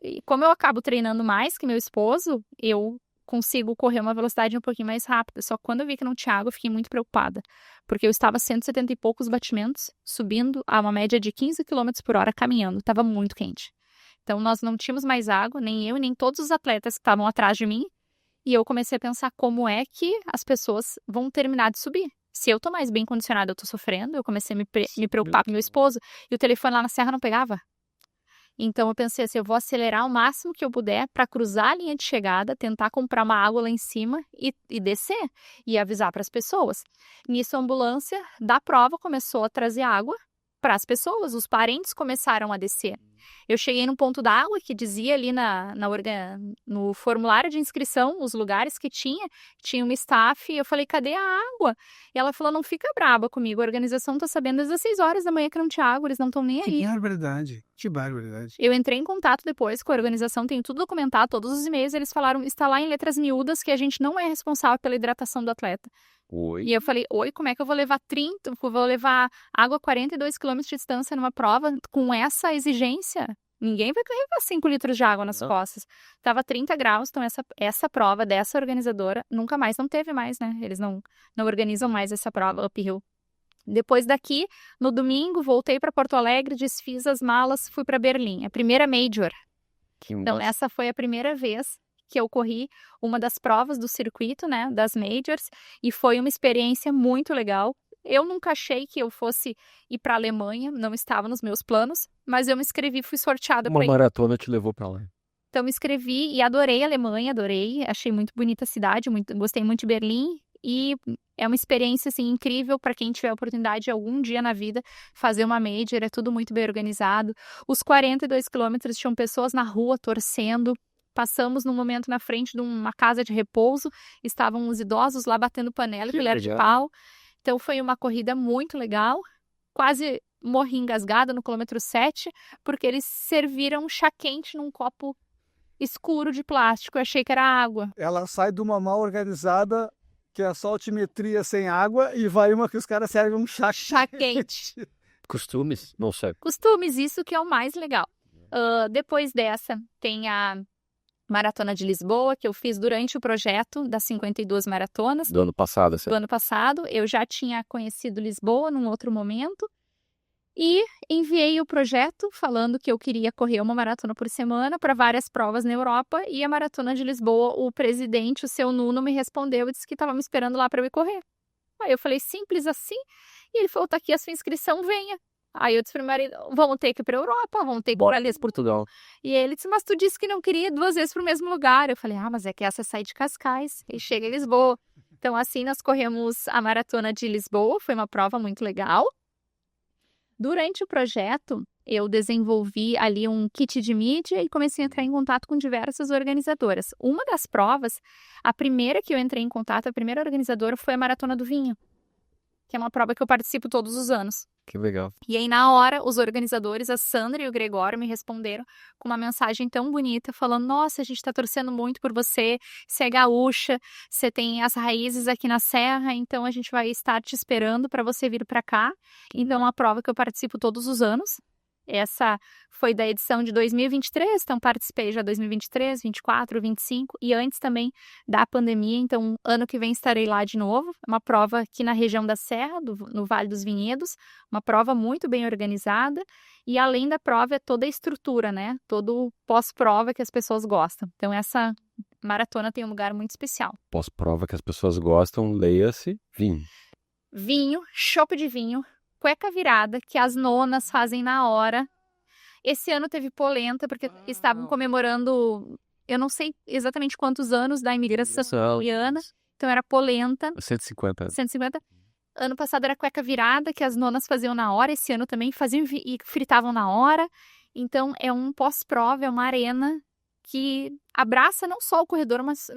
e como eu acabo treinando mais que meu esposo, eu consigo correr uma velocidade um pouquinho mais rápida. Só que quando eu vi que não tinha água, eu fiquei muito preocupada, porque eu estava 170 e poucos batimentos, subindo a uma média de 15 km por hora caminhando, estava muito quente. Então nós não tínhamos mais água, nem eu, nem todos os atletas que estavam atrás de mim, e eu comecei a pensar como é que as pessoas vão terminar de subir. Se eu tô mais bem condicionada, eu tô sofrendo. Eu comecei a me preocupar com meu esposo. E o telefone lá na serra não pegava. Então eu pensei assim, eu vou acelerar o máximo que eu puder para cruzar a linha de chegada, tentar comprar uma água lá em cima e descer e avisar para as pessoas. Nisso a ambulância da prova começou a trazer água para as pessoas, os parentes começaram a descer. Eu cheguei num ponto da água que dizia ali no formulário de inscrição, os lugares que tinha uma staff, e eu falei, cadê a água? E ela falou, não fica braba comigo, a organização tá sabendo às 16 horas da manhã que não tinha água, eles não estão nem aí. Que barbaridade, que barbaridade. Eu entrei em contato depois com a organização, tenho tudo documentado, todos os e-mails, eles falaram, está lá em letras miúdas que a gente não é responsável pela hidratação do atleta. Oi. E eu falei, como é que eu vou levar vou levar água a 42 quilômetros de distância numa prova com essa exigência? Ninguém vai carregar 5 litros de água nas costas. Tava 30 graus, então essa prova dessa organizadora nunca mais, não teve mais, né? Eles não organizam mais essa prova, uphill. Depois daqui, no domingo, voltei para Porto Alegre, desfiz as malas, fui para Berlim, a primeira Major. Então, essa foi a primeira vez que eu corri uma das provas do circuito, né, das Majors, e foi uma experiência muito legal. Eu nunca achei que eu fosse ir para a Alemanha, não estava nos meus planos, mas eu me inscrevi, fui sorteada para ir. Uma maratona te levou para lá. Então, me inscrevi e adorei a Alemanha, adorei, achei muito bonita a cidade, gostei muito de Berlim, e é uma experiência, assim, incrível para quem tiver a oportunidade algum dia na vida fazer uma Major, é tudo muito bem organizado. Os 42 quilômetros tinham pessoas na rua torcendo. Passamos num momento na frente de uma casa de repouso, estavam os idosos lá batendo panela e colher de pau. Então foi uma corrida muito legal, quase morri engasgada no quilômetro 7, porque eles serviram chá quente num copo escuro de plástico, eu achei que era água. Ela sai de uma mal organizada, que é só altimetria sem água, e vai uma que os caras servem um chá quente. Costumes? Não sei. Costumes, isso que é o mais legal. Depois dessa, tem a Maratona de Lisboa, que eu fiz durante o projeto das 52 maratonas. Do ano passado, Do ano passado. Eu já tinha conhecido Lisboa num outro momento. E enviei o projeto falando que eu queria correr uma maratona por semana para várias provas na Europa. E a Maratona de Lisboa, o presidente, o seu Nuno, me respondeu e disse que estava me esperando lá para eu ir correr. Aí eu falei, simples assim. E ele falou, tá aqui a sua inscrição, venha. Aí eu disse pro meu marido, vamos ter que ir pra Europa, vamos ter que ir pra Portugal. E ele disse, mas tu disse que não queria ir 2 vezes pro mesmo lugar. Eu falei, mas é que essa sai de Cascais e chega em Lisboa. Então assim nós corremos a Maratona de Lisboa, foi uma prova muito legal. Durante o projeto, eu desenvolvi ali um kit de mídia e comecei a entrar em contato com diversas organizadoras. Uma das provas, a primeira que eu entrei em contato, a primeira organizadora foi a Maratona do Vinho, que é uma prova que eu participo todos os anos. Que legal. E aí, na hora, os organizadores, a Sandra e o Gregório, me responderam com uma mensagem tão bonita, falando, nossa, a gente tá torcendo muito por você é gaúcha, você tem as raízes aqui na Serra, então a gente vai estar te esperando para você vir para cá. Então, é uma prova que eu participo todos os anos. Essa foi da edição de 2023, então participei já 2023, 24, 25 e antes também da pandemia, então ano que vem estarei lá de novo. É uma prova aqui na região da Serra, no Vale dos Vinhedos, uma prova muito bem organizada e além da prova é toda a estrutura, né? Todo pós-prova que as pessoas gostam. Então essa maratona tem um lugar muito especial. Pós-prova que as pessoas gostam, leia-se vinho. Vinho, chopp de vinho, cueca virada, que as nonas fazem na hora. Esse ano teve polenta, porque estavam comemorando, eu não sei exatamente quantos anos da imigração italiana, então era polenta. 150. 150. Ano passado era cueca virada, que as nonas faziam na hora, esse ano também faziam e fritavam na hora. Então é um pós-prova, é uma arena que abraça não só o corredor, mas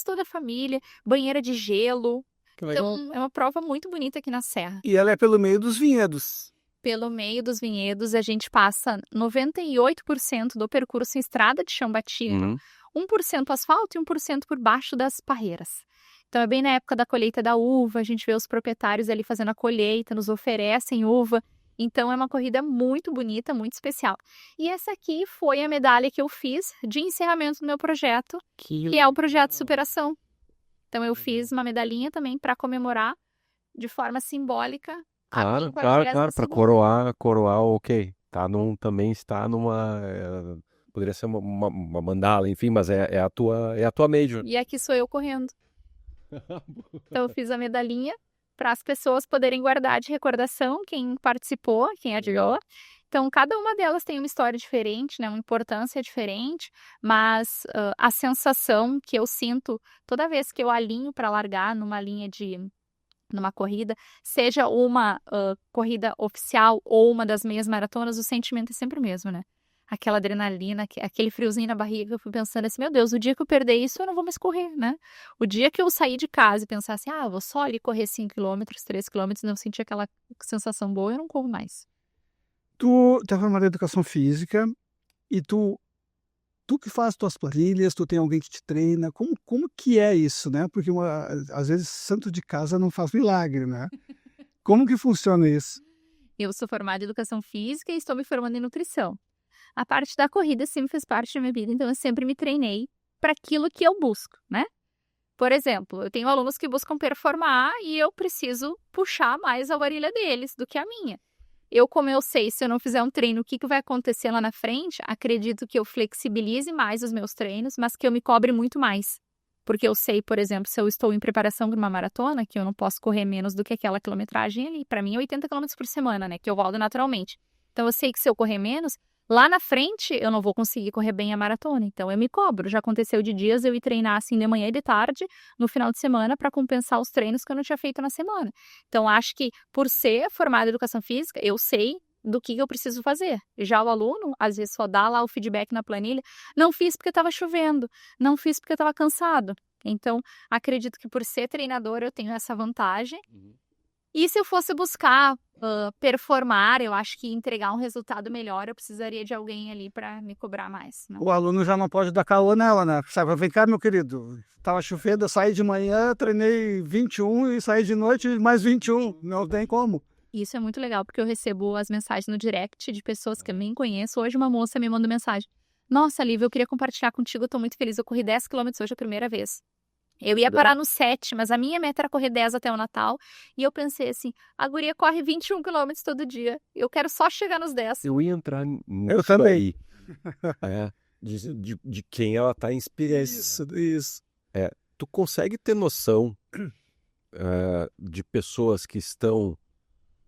toda a família, banheira de gelo. Então, é uma prova muito bonita aqui na Serra. E ela é pelo meio dos vinhedos. Pelo meio dos vinhedos, a gente passa 98% do percurso em estrada de chão batido, 1% asfalto e 1% por baixo das parreiras. Então, é bem na época da colheita da uva, a gente vê os proprietários ali fazendo a colheita, nos oferecem uva. Então, é uma corrida muito bonita, muito especial. E essa aqui foi a medalha que eu fiz de encerramento do meu projeto, que é o projeto Superação. Então, eu fiz uma medalhinha também para comemorar de forma simbólica. Claro, para coroar, ok. Também está numa... poderia ser uma mandala, enfim, mas é a tua major. E aqui sou eu correndo. Então, eu fiz a medalhinha para as pessoas poderem guardar de recordação, quem participou, quem adiou. Então, cada uma delas tem uma história diferente, né? Uma importância diferente, mas a sensação que eu sinto toda vez que eu alinho para largar numa corrida, seja uma corrida oficial ou uma das meias maratonas, o sentimento é sempre o mesmo, né? Aquela adrenalina, aquele friozinho na barriga, eu fui pensando assim, meu Deus, o dia que eu perder isso, eu não vou mais correr, né? O dia que eu sair de casa e pensar assim, eu vou só ali correr 5 quilômetros, 3 quilômetros, não sentir aquela sensação boa, eu não corro mais. Tu tá formado em educação física e tu que faz tuas planilhas, tu tem alguém que te treina, como que é isso, né? Porque às vezes santo de casa não faz milagre, né? Como que funciona isso? Eu sou formada em educação física e estou me formando em nutrição. A parte da corrida sempre fez parte da minha vida, então eu sempre me treinei para aquilo que eu busco, né? Por exemplo, eu tenho alunos que buscam performar e eu preciso puxar mais a orelha deles do que a minha. Como eu sei, se eu não fizer um treino, o que vai acontecer lá na frente, acredito que eu flexibilize mais os meus treinos, mas que eu me cobre muito mais. Porque eu sei, por exemplo, se eu estou em preparação para uma maratona, que eu não posso correr menos do que aquela quilometragem ali. Para mim, é 80 km por semana, né? Que eu volto naturalmente. Então, eu sei que se eu correr menos, lá na frente, eu não vou conseguir correr bem a maratona. Então, eu me cobro. Já aconteceu de dias eu ir treinar assim de manhã e de tarde, no final de semana, para compensar os treinos que eu não tinha feito na semana. Então, acho que por ser formada em educação física, eu sei do que eu preciso fazer. Já o aluno, às vezes, só dá lá o feedback na planilha. Não fiz porque estava chovendo. Não fiz porque estava cansado. Então, acredito que por ser treinador, eu tenho essa vantagem. E se eu fosse buscar performar, eu acho que entregar um resultado melhor, eu precisaria de alguém ali para me cobrar mais, né? O aluno já não pode dar caô nela, né? Sabe, vem cá, meu querido, tava chovendo, eu saí de manhã, treinei 21 e saí de noite mais 21, não tem como. Isso é muito legal, porque eu recebo as mensagens no direct de pessoas que eu nem conheço. Hoje uma moça me mandou mensagem. Nossa, Lívia, eu queria compartilhar contigo, eu tô muito feliz, eu corri 10 quilômetros hoje a primeira vez. Eu ia parar no 7, mas a minha meta era correr 10 até o Natal. E eu pensei assim, a guria corre 21 quilômetros todo dia. Eu quero só chegar nos 10. Eu ia entrar nisso Eu também. aí. De quem ela tá inspirando. Isso. Tu consegue ter noção de pessoas que estão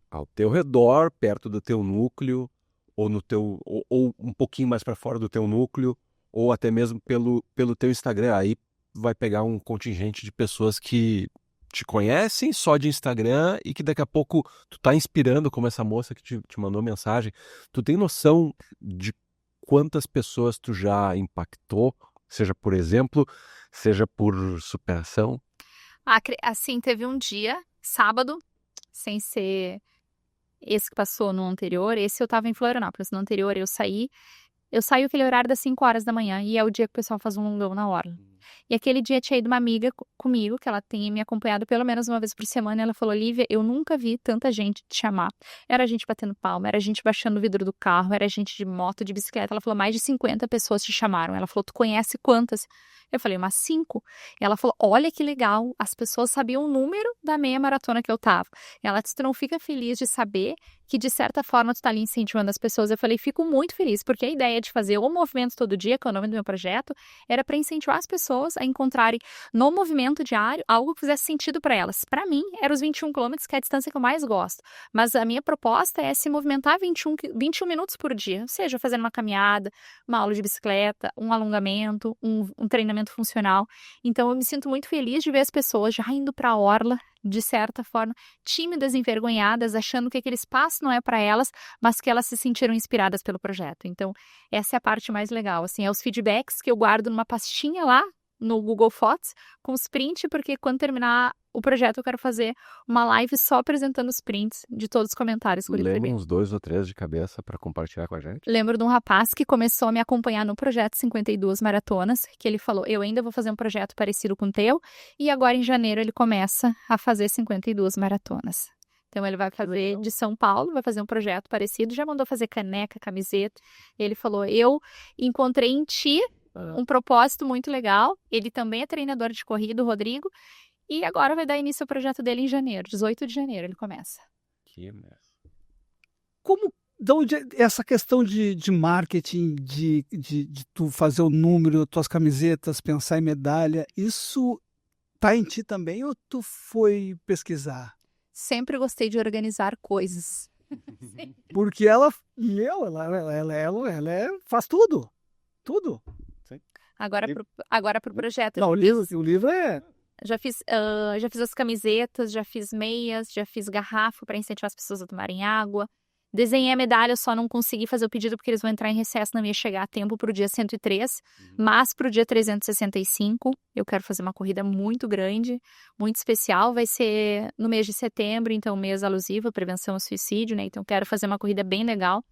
ao teu redor, perto do teu núcleo, ou no teu, ou um pouquinho mais para fora do teu núcleo, ou até mesmo pelo teu Instagram. Aí vai pegar um contingente de pessoas que te conhecem só de Instagram e que daqui a pouco tu tá inspirando, como essa moça que te mandou mensagem. Tu tem noção de quantas pessoas tu já impactou, seja por exemplo, seja por superação? Assim, teve um dia, sábado, sem ser esse que passou no anterior, esse eu tava em Florianópolis. No anterior eu saí aquele horário das 5 horas da manhã e é o dia que o pessoal faz um longão na orla. E aquele dia tinha ido uma amiga comigo, que ela tem me acompanhado pelo menos uma vez por semana, e ela falou, Lívia, eu nunca vi tanta gente te chamar. Era gente batendo palma, era gente baixando o vidro do carro, era gente de moto, de bicicleta. Ela falou, mais de 50 pessoas te chamaram. Ela falou, tu conhece quantas? Eu falei, umas 5. E ela falou, olha que legal, as pessoas sabiam o número da meia maratona que eu tava. E ela disse, tu não fica feliz de saber que de certa forma tu tá ali incentivando as pessoas? Eu falei, fico muito feliz, porque a ideia de fazer o movimento todo dia, que é o nome do meu projeto, era para incentivar as pessoas a encontrarem no movimento diário algo que fizesse sentido para elas. Para mim, eram os 21 quilômetros, que é a distância que eu mais gosto. Mas a minha proposta é se movimentar 21 minutos por dia, seja fazendo uma caminhada, uma aula de bicicleta, um alongamento, um treinamento funcional. Então, eu me sinto muito feliz de ver as pessoas já indo para a orla, de certa forma, tímidas, envergonhadas, achando que aquele espaço não é para elas, mas que elas se sentiram inspiradas pelo projeto. Então, essa é a parte mais legal, assim, é os feedbacks que eu guardo numa pastinha lá no Google Fotos, com os prints, porque quando terminar o projeto eu quero fazer uma live só apresentando os prints de todos os comentários. Lembra uns 2 ou 3 de cabeça para compartilhar com a gente? Lembro de um rapaz que começou a me acompanhar no projeto 52 maratonas, que ele falou, eu ainda vou fazer um projeto parecido com o teu, e agora em janeiro ele começa a fazer 52 maratonas. Então ele vai fazer de São Paulo, vai fazer um projeto parecido, já mandou fazer caneca, camiseta. Ele falou, eu encontrei em ti um propósito muito legal. Ele também é treinador de corrida, o Rodrigo, e agora vai dar início ao projeto dele em janeiro, 18 de janeiro ele começa. Que merda. De onde essa questão de marketing, de tu fazer o número, tuas camisetas, pensar em medalha, isso tá em ti também ou tu foi pesquisar? Sempre gostei de organizar coisas. Porque ela faz tudo. Tudo. Agora pro projeto. Não, o livro é... Já fiz as camisetas, já fiz meias, já fiz garrafa para incentivar as pessoas a tomarem água. Desenhei a medalha, eu só não consegui fazer o pedido porque eles vão entrar em recesso, não ia chegar a tempo para o dia 103, mas para o dia 365 eu quero fazer uma corrida muito grande, muito especial, vai ser no mês de setembro, então mês alusivo, prevenção ao suicídio, né? Então eu quero fazer uma corrida bem legal.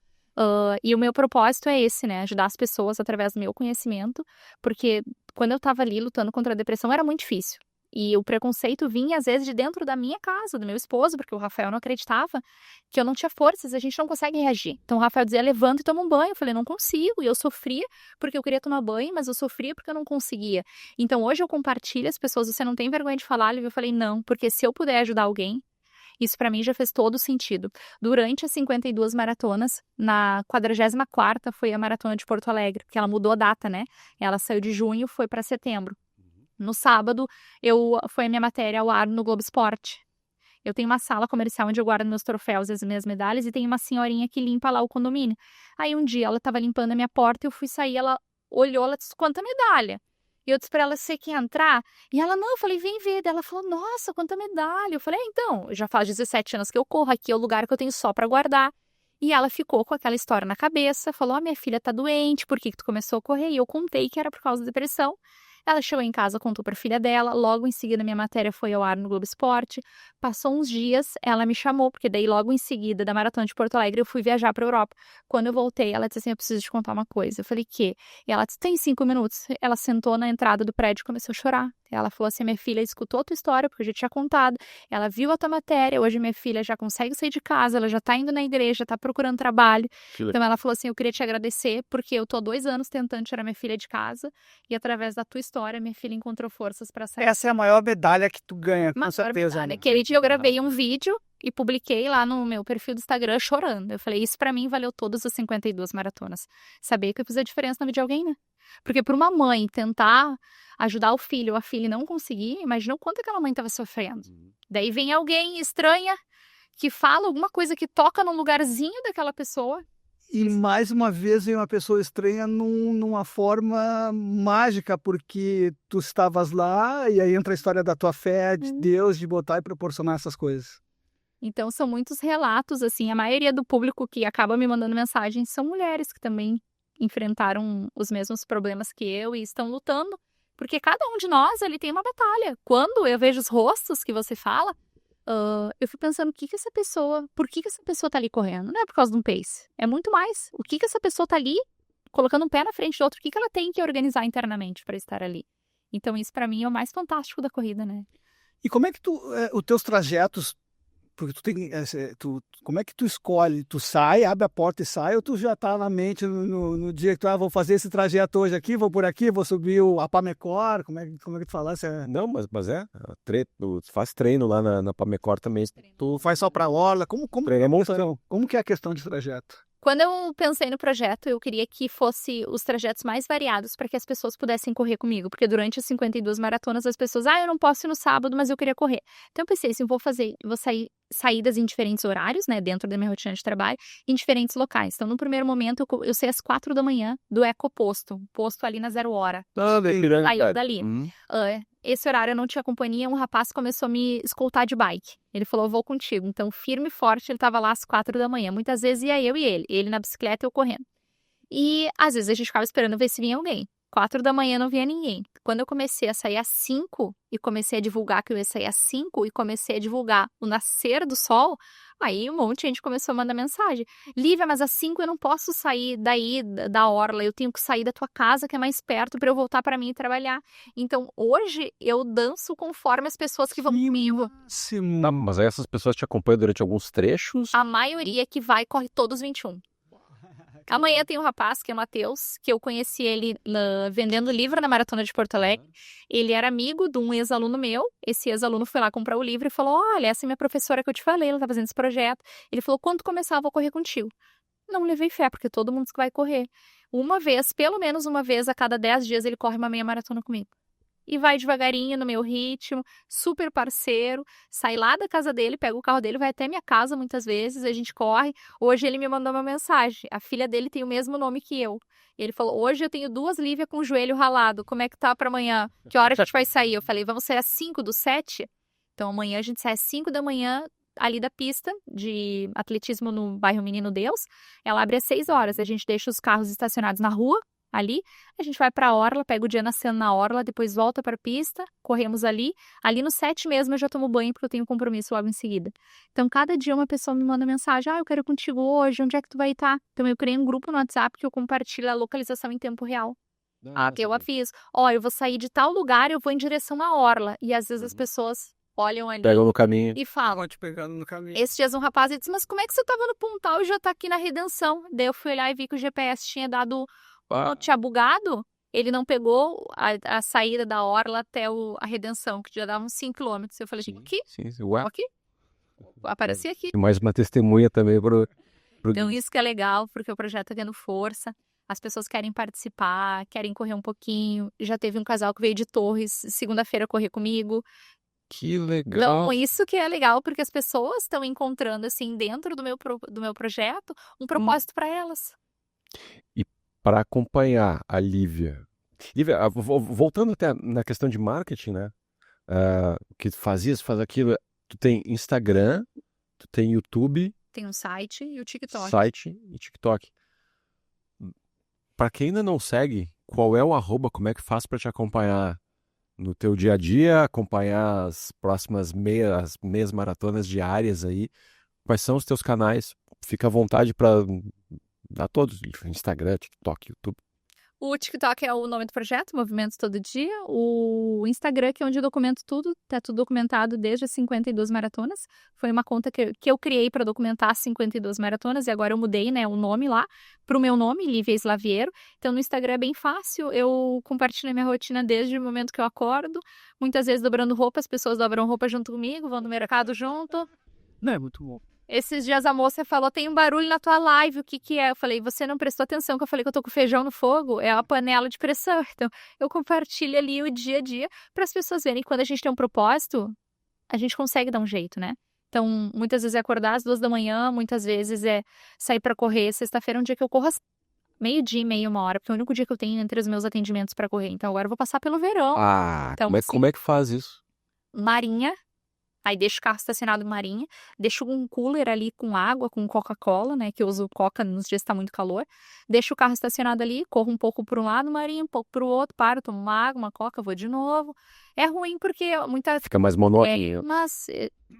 E o meu propósito é esse, né? Ajudar as pessoas através do meu conhecimento, porque quando eu estava ali lutando contra a depressão era muito difícil. E o preconceito vinha, às vezes, de dentro da minha casa, do meu esposo, porque o Rafael não acreditava que eu não tinha forças, a gente não consegue reagir. Então o Rafael dizia, levanta e toma um banho. Eu falei, não consigo. E eu sofria porque eu queria tomar banho, mas eu sofria porque eu não conseguia. Então hoje eu compartilho as pessoas, você não tem vergonha de falar? Eu falei, não, porque se eu puder ajudar alguém, isso para mim já fez todo sentido. Durante as 52 maratonas, na 44ª foi a maratona de Porto Alegre, porque ela mudou a data, né? Ela saiu de junho, foi para setembro. No sábado, foi a minha matéria ao ar no Globo Esporte. Eu tenho uma sala comercial onde eu guardo meus troféus e as minhas medalhas e tem uma senhorinha que limpa lá o condomínio. Aí um dia ela estava limpando a minha porta, eu fui sair, ela olhou, ela disse, quanta medalha? E eu disse para ela, você quer entrar? E ela, não, eu falei, vem ver. Daí ela falou, nossa, quanta medalha. Eu falei, então, já faz 17 anos que eu corro, aqui é o lugar que eu tenho só para guardar. E ela ficou com aquela história na cabeça, falou, minha filha tá doente, por que tu começou a correr? E eu contei que era por causa da depressão. Ela chegou em casa, contou para a filha dela, logo em seguida minha matéria foi ao ar no Globo Esporte. Passou uns dias, ela me chamou, porque daí logo em seguida da Maratona de Porto Alegre eu fui viajar para a Europa. Quando eu voltei, ela disse assim, eu preciso te contar uma coisa. Eu falei, que? E ela disse, tem 5 minutos. Ela sentou na entrada do prédio e começou a chorar. Ela falou assim, minha filha escutou a tua história, porque eu já tinha contado. Ela viu a tua matéria, hoje minha filha já consegue sair de casa, ela já tá indo na igreja, tá procurando trabalho. Então ela falou assim, eu queria te agradecer, porque eu tô há 2 anos tentando tirar minha filha de casa, e através da tua história, minha filha encontrou forças para sair. Essa é a maior medalha que tu ganha, com certeza. Medalha. Aquele dia eu gravei um vídeo e publiquei lá no meu perfil do Instagram chorando. Eu falei, isso pra mim valeu todas as 52 maratonas. Saber que eu fiz a diferença na vida de alguém, né? Porque para uma mãe tentar ajudar o filho ou a filha e não conseguir, imagina o quanto aquela mãe estava sofrendo. Daí vem alguém estranha que fala alguma coisa que toca num lugarzinho daquela pessoa. E mais uma vez vem uma pessoa estranha numa forma mágica, porque tu estavas lá e aí entra a história da tua fé, de Deus, de botar e proporcionar essas coisas. Então são muitos relatos, assim, a maioria do público que acaba me mandando mensagem são mulheres que também enfrentaram os mesmos problemas que eu e estão lutando, porque cada um de nós ele tem uma batalha. Quando eu vejo os rostos que você fala, eu fico pensando por que essa pessoa tá ali correndo? Não é por causa de um pace, é muito mais. O que essa pessoa tá ali, colocando um pé na frente do outro, o que ela tem que organizar internamente para estar ali? Então isso para mim é o mais fantástico da corrida, né? E como é que os teus trajetos, porque como é que tu escolhe? Tu sai, abre a porta e sai, ou tu já tá na mente no dia que tu, vou fazer esse trajeto hoje aqui, vou por aqui, vou subir o Apamecor, como é que tu falasse? Não, mas tu faz treino lá na Pamecor também. Tu faz só pra orla, como que é a questão de trajeto? Quando eu pensei no projeto, eu queria que fosse os trajetos mais variados para que as pessoas pudessem correr comigo, porque durante as 52 maratonas as pessoas, eu não posso ir no sábado, mas eu queria correr. Então eu pensei assim, vou sair saídas em diferentes horários, né, dentro da minha rotina de trabalho, em diferentes locais. Então no primeiro momento eu saí às 4 da manhã do Ecoposto, posto ali na 0 hora. Saiu dali. Esse horário eu não tinha companhia, um rapaz começou a me escoltar de bike. Ele falou, eu vou contigo. Então, firme e forte, ele estava lá às 4 da manhã. Muitas vezes ia eu e ele na bicicleta e eu correndo. E, às vezes, a gente ficava esperando ver se vinha alguém. 4 da manhã não vinha ninguém. Quando eu comecei a sair às 5 e comecei a divulgar que eu ia sair às 5 e comecei a divulgar o nascer do sol, aí um monte de gente começou a mandar mensagem. Lívia, mas às 5 eu não posso sair daí da orla, eu tenho que sair da tua casa, que é mais perto, para eu voltar para mim e trabalhar. Então, hoje, eu danço conforme as pessoas que vão comigo. Tá, mas aí essas pessoas te acompanham durante alguns trechos? A maioria que vai, corre todos os 21. Amanhã tem um rapaz, que é o Matheus, que eu conheci ele vendendo livro na Maratona de Porto Alegre. Ele era amigo de um ex-aluno meu. Esse ex-aluno foi lá comprar o livro e falou, olha, essa é minha professora que eu te falei, ela tá fazendo esse projeto. Ele falou, quando começar eu vou correr contigo. Não levei fé, porque todo mundo vai correr. Pelo menos uma vez a cada 10 dias ele corre uma meia maratona comigo. e vai devagarinho no meu ritmo, super parceiro, sai lá da casa dele, pega o carro dele, vai até minha casa muitas vezes, a gente corre. Hoje ele me mandou uma mensagem, a filha dele tem o mesmo nome que eu. Ele falou, hoje eu tenho 2 Lívia com o joelho ralado, como é que tá pra amanhã? Que hora a gente vai sair? Eu falei, vamos sair às 5:07? Então amanhã a gente sai às 5 da manhã, ali da pista de atletismo no bairro Menino Deus. Ela abre às 6 horas, a gente deixa os carros estacionados na rua, ali, a gente vai pra orla, pega o dia nascendo na orla, depois volta pra pista, corremos ali no 7 mesmo eu já tomo banho porque eu tenho compromisso logo em seguida. Então cada dia uma pessoa me manda mensagem, eu quero ir contigo hoje, onde é que tu vai estar? Então eu criei um grupo no WhatsApp que eu compartilho a localização em tempo real. Que eu aviso, eu vou sair de tal lugar, eu vou em direção à orla, e às vezes as pessoas olham ali Pegam no caminho. e falam. Vão te pegando no caminho. Esses dias um rapaz disse, mas como é que você tava no Pontal e já tá aqui na Redenção? Daí eu fui olhar e vi que o GPS tinha dado, tinha bugado. Ele não pegou a saída da orla até a Redenção, que já dava uns 5 km. Eu falei, aqui? Sim. Ué? Aqui? Apareci aqui. Mais uma testemunha também pro... Então isso que é legal, porque o projeto tá tendo força. As pessoas querem participar, querem correr um pouquinho. Já teve um casal que veio de Torres, segunda-feira correr comigo. Que legal. Não, isso que é legal, porque as pessoas estão encontrando, assim, dentro do meu projeto, um propósito para elas. E para acompanhar a Lívia, voltando até na questão de marketing, né? Que tu faz aquilo, tu tem Instagram, tu tem YouTube, Tem um site e o TikTok. Site e TikTok. Para quem ainda não segue, qual é o @, como é que faz para te acompanhar no teu dia a dia, acompanhar as próximas meias maratonas diárias aí? Quais são os teus canais? Fica à vontade para dar todos, Instagram, TikTok, YouTube. O TikTok é o nome do projeto, Movimentos Todo Dia. O Instagram, que é onde eu documento tudo, tá tudo documentado desde as 52 maratonas. Foi uma conta que eu criei para documentar as 52 maratonas e agora eu mudei, né, o nome lá pro meu nome, Lívia Slaviero. Então no Instagram é bem fácil, eu compartilho a minha rotina desde o momento que eu acordo. Muitas vezes dobrando roupa, as pessoas dobram roupa junto comigo, vão no mercado junto. Não, é muito bom. Esses dias a moça falou, tem um barulho na tua live, o que que é? Eu falei, você não prestou atenção que eu falei que eu tô com feijão no fogo? É a panela de pressão. Então, eu compartilho ali o dia a dia para as pessoas verem que quando a gente tem um propósito, a gente consegue dar um jeito, né? Então, muitas vezes é acordar às 2 da manhã, muitas vezes é sair para correr. Sexta-feira é um dia que eu corro às meio-dia e meia, 1 hora, porque é o único dia que eu tenho entre os meus atendimentos para correr. Então, agora eu vou passar pelo verão. Então, como é que faz isso? Marinha. Aí deixo o carro estacionado em Marinha, deixo um cooler ali com água, com Coca-Cola, né, que eu uso Coca nos dias que tá muito calor. Deixo o carro estacionado ali, corro um pouco para um lado, Marinha, um pouco para o outro, paro, tomo uma água, uma Coca, vou de novo. É ruim porque Fica mais monótono. Mas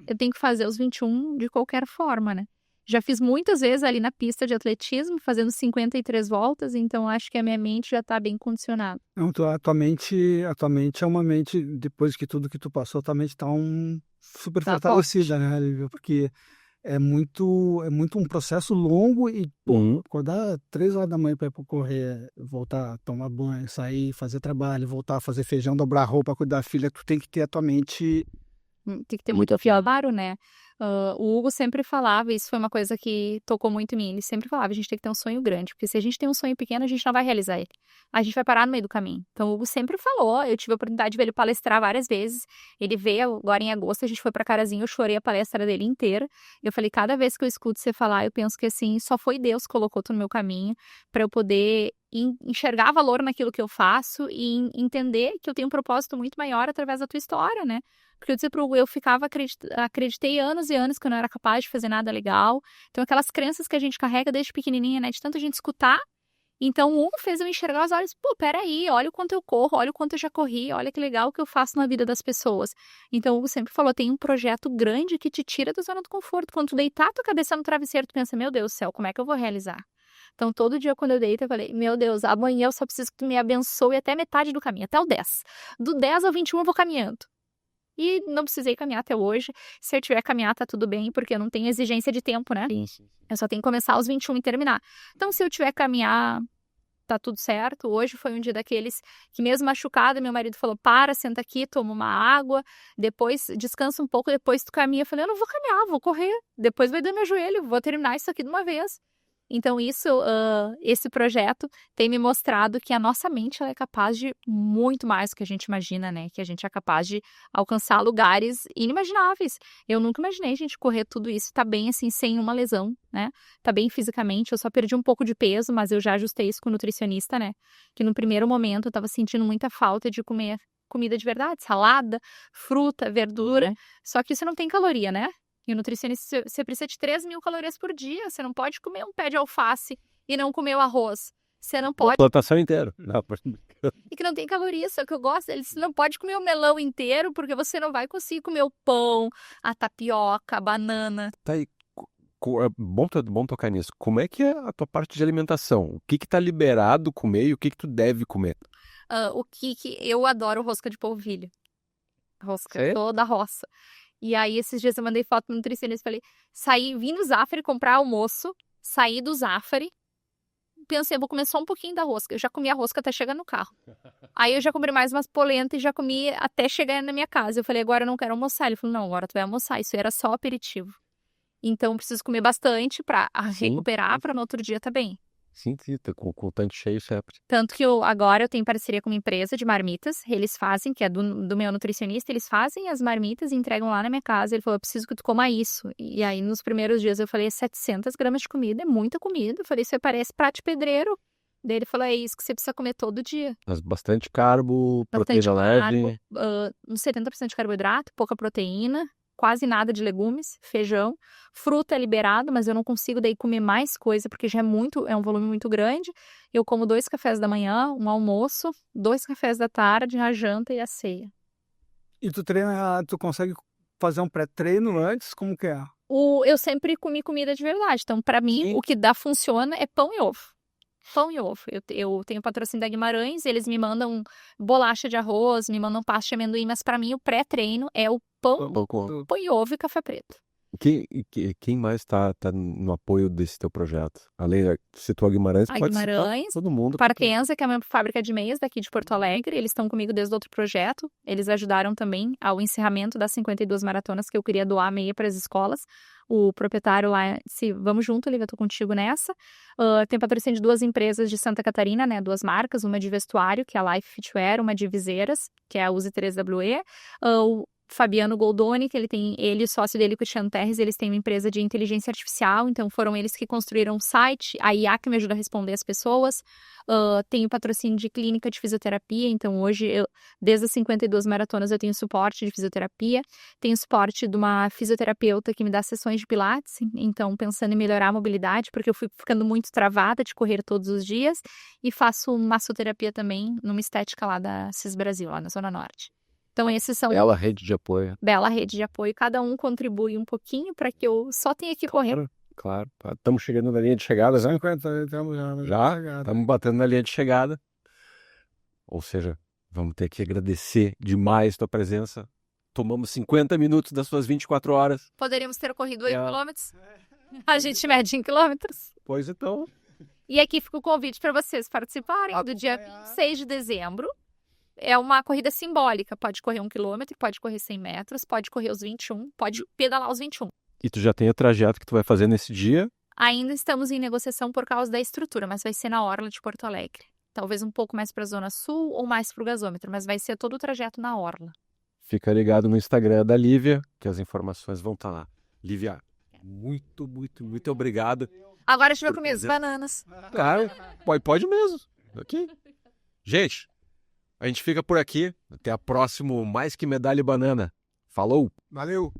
eu tenho que fazer os 21 de qualquer forma, né? Já fiz muitas vezes ali na pista de atletismo, fazendo 53 voltas, então acho que a minha mente já está bem condicionada. Então, a tua mente é uma mente, depois que tudo que tu passou, tua mente está super fortalecida, né, Lívia? Porque é muito um processo longo e acordar 3 horas da manhã para ir para correr, voltar, tomar banho, sair, fazer trabalho, voltar, fazer feijão, dobrar roupa, cuidar da filha, tu tem que ter a tua mente... Tem que ter muito claro, né? O Hugo sempre falava, isso foi uma coisa que tocou muito em mim, ele sempre falava, a gente tem que ter um sonho grande, porque se a gente tem um sonho pequeno, a gente não vai realizar ele. A gente vai parar no meio do caminho. Então o Hugo sempre falou, eu tive a oportunidade de ver ele palestrar várias vezes, ele veio agora em agosto, a gente foi pra Carazinho, eu chorei a palestra dele inteira. Eu falei, cada vez que eu escuto você falar, eu penso que assim, só foi Deus que colocou tu no meu caminho, pra eu poder enxergar valor naquilo que eu faço e entender que eu tenho um propósito muito maior através da tua história, né? Porque eu disse pro Hugo, eu acreditei anos e anos que eu não era capaz de fazer nada legal. Então, aquelas crenças que a gente carrega desde pequenininha, né? De tanto a gente escutar. Então, o Hugo fez eu enxergar os olhos. Pô, peraí, olha o quanto eu corro, olha o quanto eu já corri, olha que legal que eu faço na vida das pessoas. Então, o Hugo sempre falou, tem um projeto grande que te tira da zona do conforto. Quando tu deitar a tua cabeça no travesseiro, tu pensa, meu Deus do céu, como é que eu vou realizar? Então, todo dia quando eu deito, eu falei, meu Deus, amanhã eu só preciso que tu me abençoe até metade do caminho, até o 10. Do 10 ao 21 eu vou caminhando. E não precisei caminhar até hoje. Se eu tiver caminhar, tá tudo bem, porque eu não tenho exigência de tempo, né? Sim. Eu só tenho que começar aos 21 e terminar. Então, se eu tiver caminhar, tá tudo certo. Hoje foi um dia daqueles que mesmo machucada, meu marido falou, para, senta aqui, toma uma água, depois descansa um pouco, depois tu caminha. Eu falei, eu não vou caminhar, vou correr. Depois vai doer meu joelho, vou terminar isso aqui de uma vez. Então esse projeto tem me mostrado que a nossa mente ela é capaz de muito mais do que a gente imagina, né? Que a gente é capaz de alcançar lugares inimagináveis. Eu nunca imaginei, gente, correr tudo isso, tá bem assim, sem uma lesão, né? Tá bem fisicamente, eu só perdi um pouco de peso, mas eu já ajustei isso com o nutricionista, né? Que no primeiro momento eu tava sentindo muita falta de comer comida de verdade, salada, fruta, verdura, só que isso não tem caloria, né? E o nutricionista, você precisa de 3.000 calorias por dia, você não pode comer um pé de alface e não comer o arroz. Você não pode... Plantação inteira. E que não tem calorias, só que eu gosto, você não pode comer o melão inteiro, porque você não vai conseguir comer o pão, a tapioca, a banana. Tá aí. É bom tocar nisso. Como é que é a tua parte de alimentação? O que tá liberado comer e o que tu deve comer? Eu adoro rosca de polvilho. Rosca toda roça. E aí, esses dias eu mandei foto pro nutricionista e falei, vim do Zafari comprar almoço, saí do Zafari, pensei, vou comer só um pouquinho da rosca. Eu já comi a rosca até chegar no carro. Aí eu já comprei mais umas polentas e já comi até chegar na minha casa. Eu falei, agora eu não quero almoçar. Ele falou, não, agora tu vai almoçar. Isso era só aperitivo. Então, eu preciso comer bastante pra recuperar, pra no outro dia tá bem. Sim, com o tanque cheio sempre. Tanto que agora eu tenho parceria com uma empresa de marmitas, eles fazem, que é do meu nutricionista, eles fazem as marmitas e entregam lá na minha casa. Ele falou, eu preciso que tu coma isso. E aí, nos primeiros dias, eu falei, 700 gramas de comida, é muita comida. Eu falei, isso aí parece prato de pedreiro. Daí ele falou, é isso que você precisa comer todo dia. Mas bastante carbo, proteína leve. Uns 70% de carboidrato, pouca proteína. Quase nada de legumes, feijão, fruta é liberado, mas eu não consigo daí comer mais coisa, porque já é um volume muito grande. Eu como 2 cafés da manhã, um almoço, 2 cafés da tarde, a janta e a ceia. E tu consegue fazer um pré-treino antes? Como que é? Eu sempre comi comida de verdade, então pra mim o que funciona é pão e ovo. Pão e ovo. Eu tenho patrocínio da Guimarães, eles me mandam bolacha de arroz, me mandam pasta de amendoim, mas pra mim o pré-treino é o pão e ovo e café preto. Quem mais tá no apoio desse teu projeto? Além da citou a Guimarães, pode Guimarães, citar todo mundo. Parquenza, que é a minha fábrica de meias daqui de Porto Alegre, eles estão comigo desde outro projeto. Eles ajudaram também ao encerramento das 52 maratonas que eu queria doar meia para as escolas. O proprietário lá disse, vamos junto, Lívia, eu tô contigo nessa. Tem patrocínio de 2 empresas de Santa Catarina, né, 2 marcas, uma de vestuário, que é a Life Fitwear, uma de viseiras, que é a Use 3WE. O Fabiano Goldoni, que ele e o sócio dele, com o Tian Terres, eles têm uma empresa de inteligência artificial, então foram eles que construíram o site, a IA que me ajuda a responder as pessoas. Tenho patrocínio de clínica de fisioterapia, então hoje, desde as 52 maratonas, eu tenho suporte de fisioterapia, tenho suporte de uma fisioterapeuta que me dá sessões de pilates, então pensando em melhorar a mobilidade, porque eu fui ficando muito travada de correr todos os dias, e faço massoterapia também numa estética lá da CIS Brasil, lá na Zona Norte. Então, esses são... Bela rede de apoio. Bela rede de apoio. Cada um contribui um pouquinho para que eu só tenha que correr. Claro. Estamos chegando na linha de chegada, já? 50, já estamos batendo na linha de chegada. Ou seja, vamos ter que agradecer demais tua presença. Tomamos 50 minutos das suas 24 horas. Poderíamos ter corrido 8 quilômetros. A gente mede em quilômetros. Pois então. E aqui fica o convite para vocês participarem do dia 26 de dezembro. É uma corrida simbólica, pode correr 1 quilômetro, pode correr 100 metros, pode correr os 21, pode pedalar os 21. E tu já tem o trajeto que tu vai fazer nesse dia? Ainda estamos em negociação por causa da estrutura, mas vai ser na orla de Porto Alegre. Talvez um pouco mais para a Zona Sul ou mais para o gasômetro, mas vai ser todo o trajeto na orla. Fica ligado no Instagram da Lívia, que as informações vão estar lá. Lívia, muito obrigado. Agora a gente vai comer as bananas. Claro, pode mesmo. Ok. Gente, a gente fica por aqui. Até a próxima Mais Que Medalha e Banana. Falou! Valeu!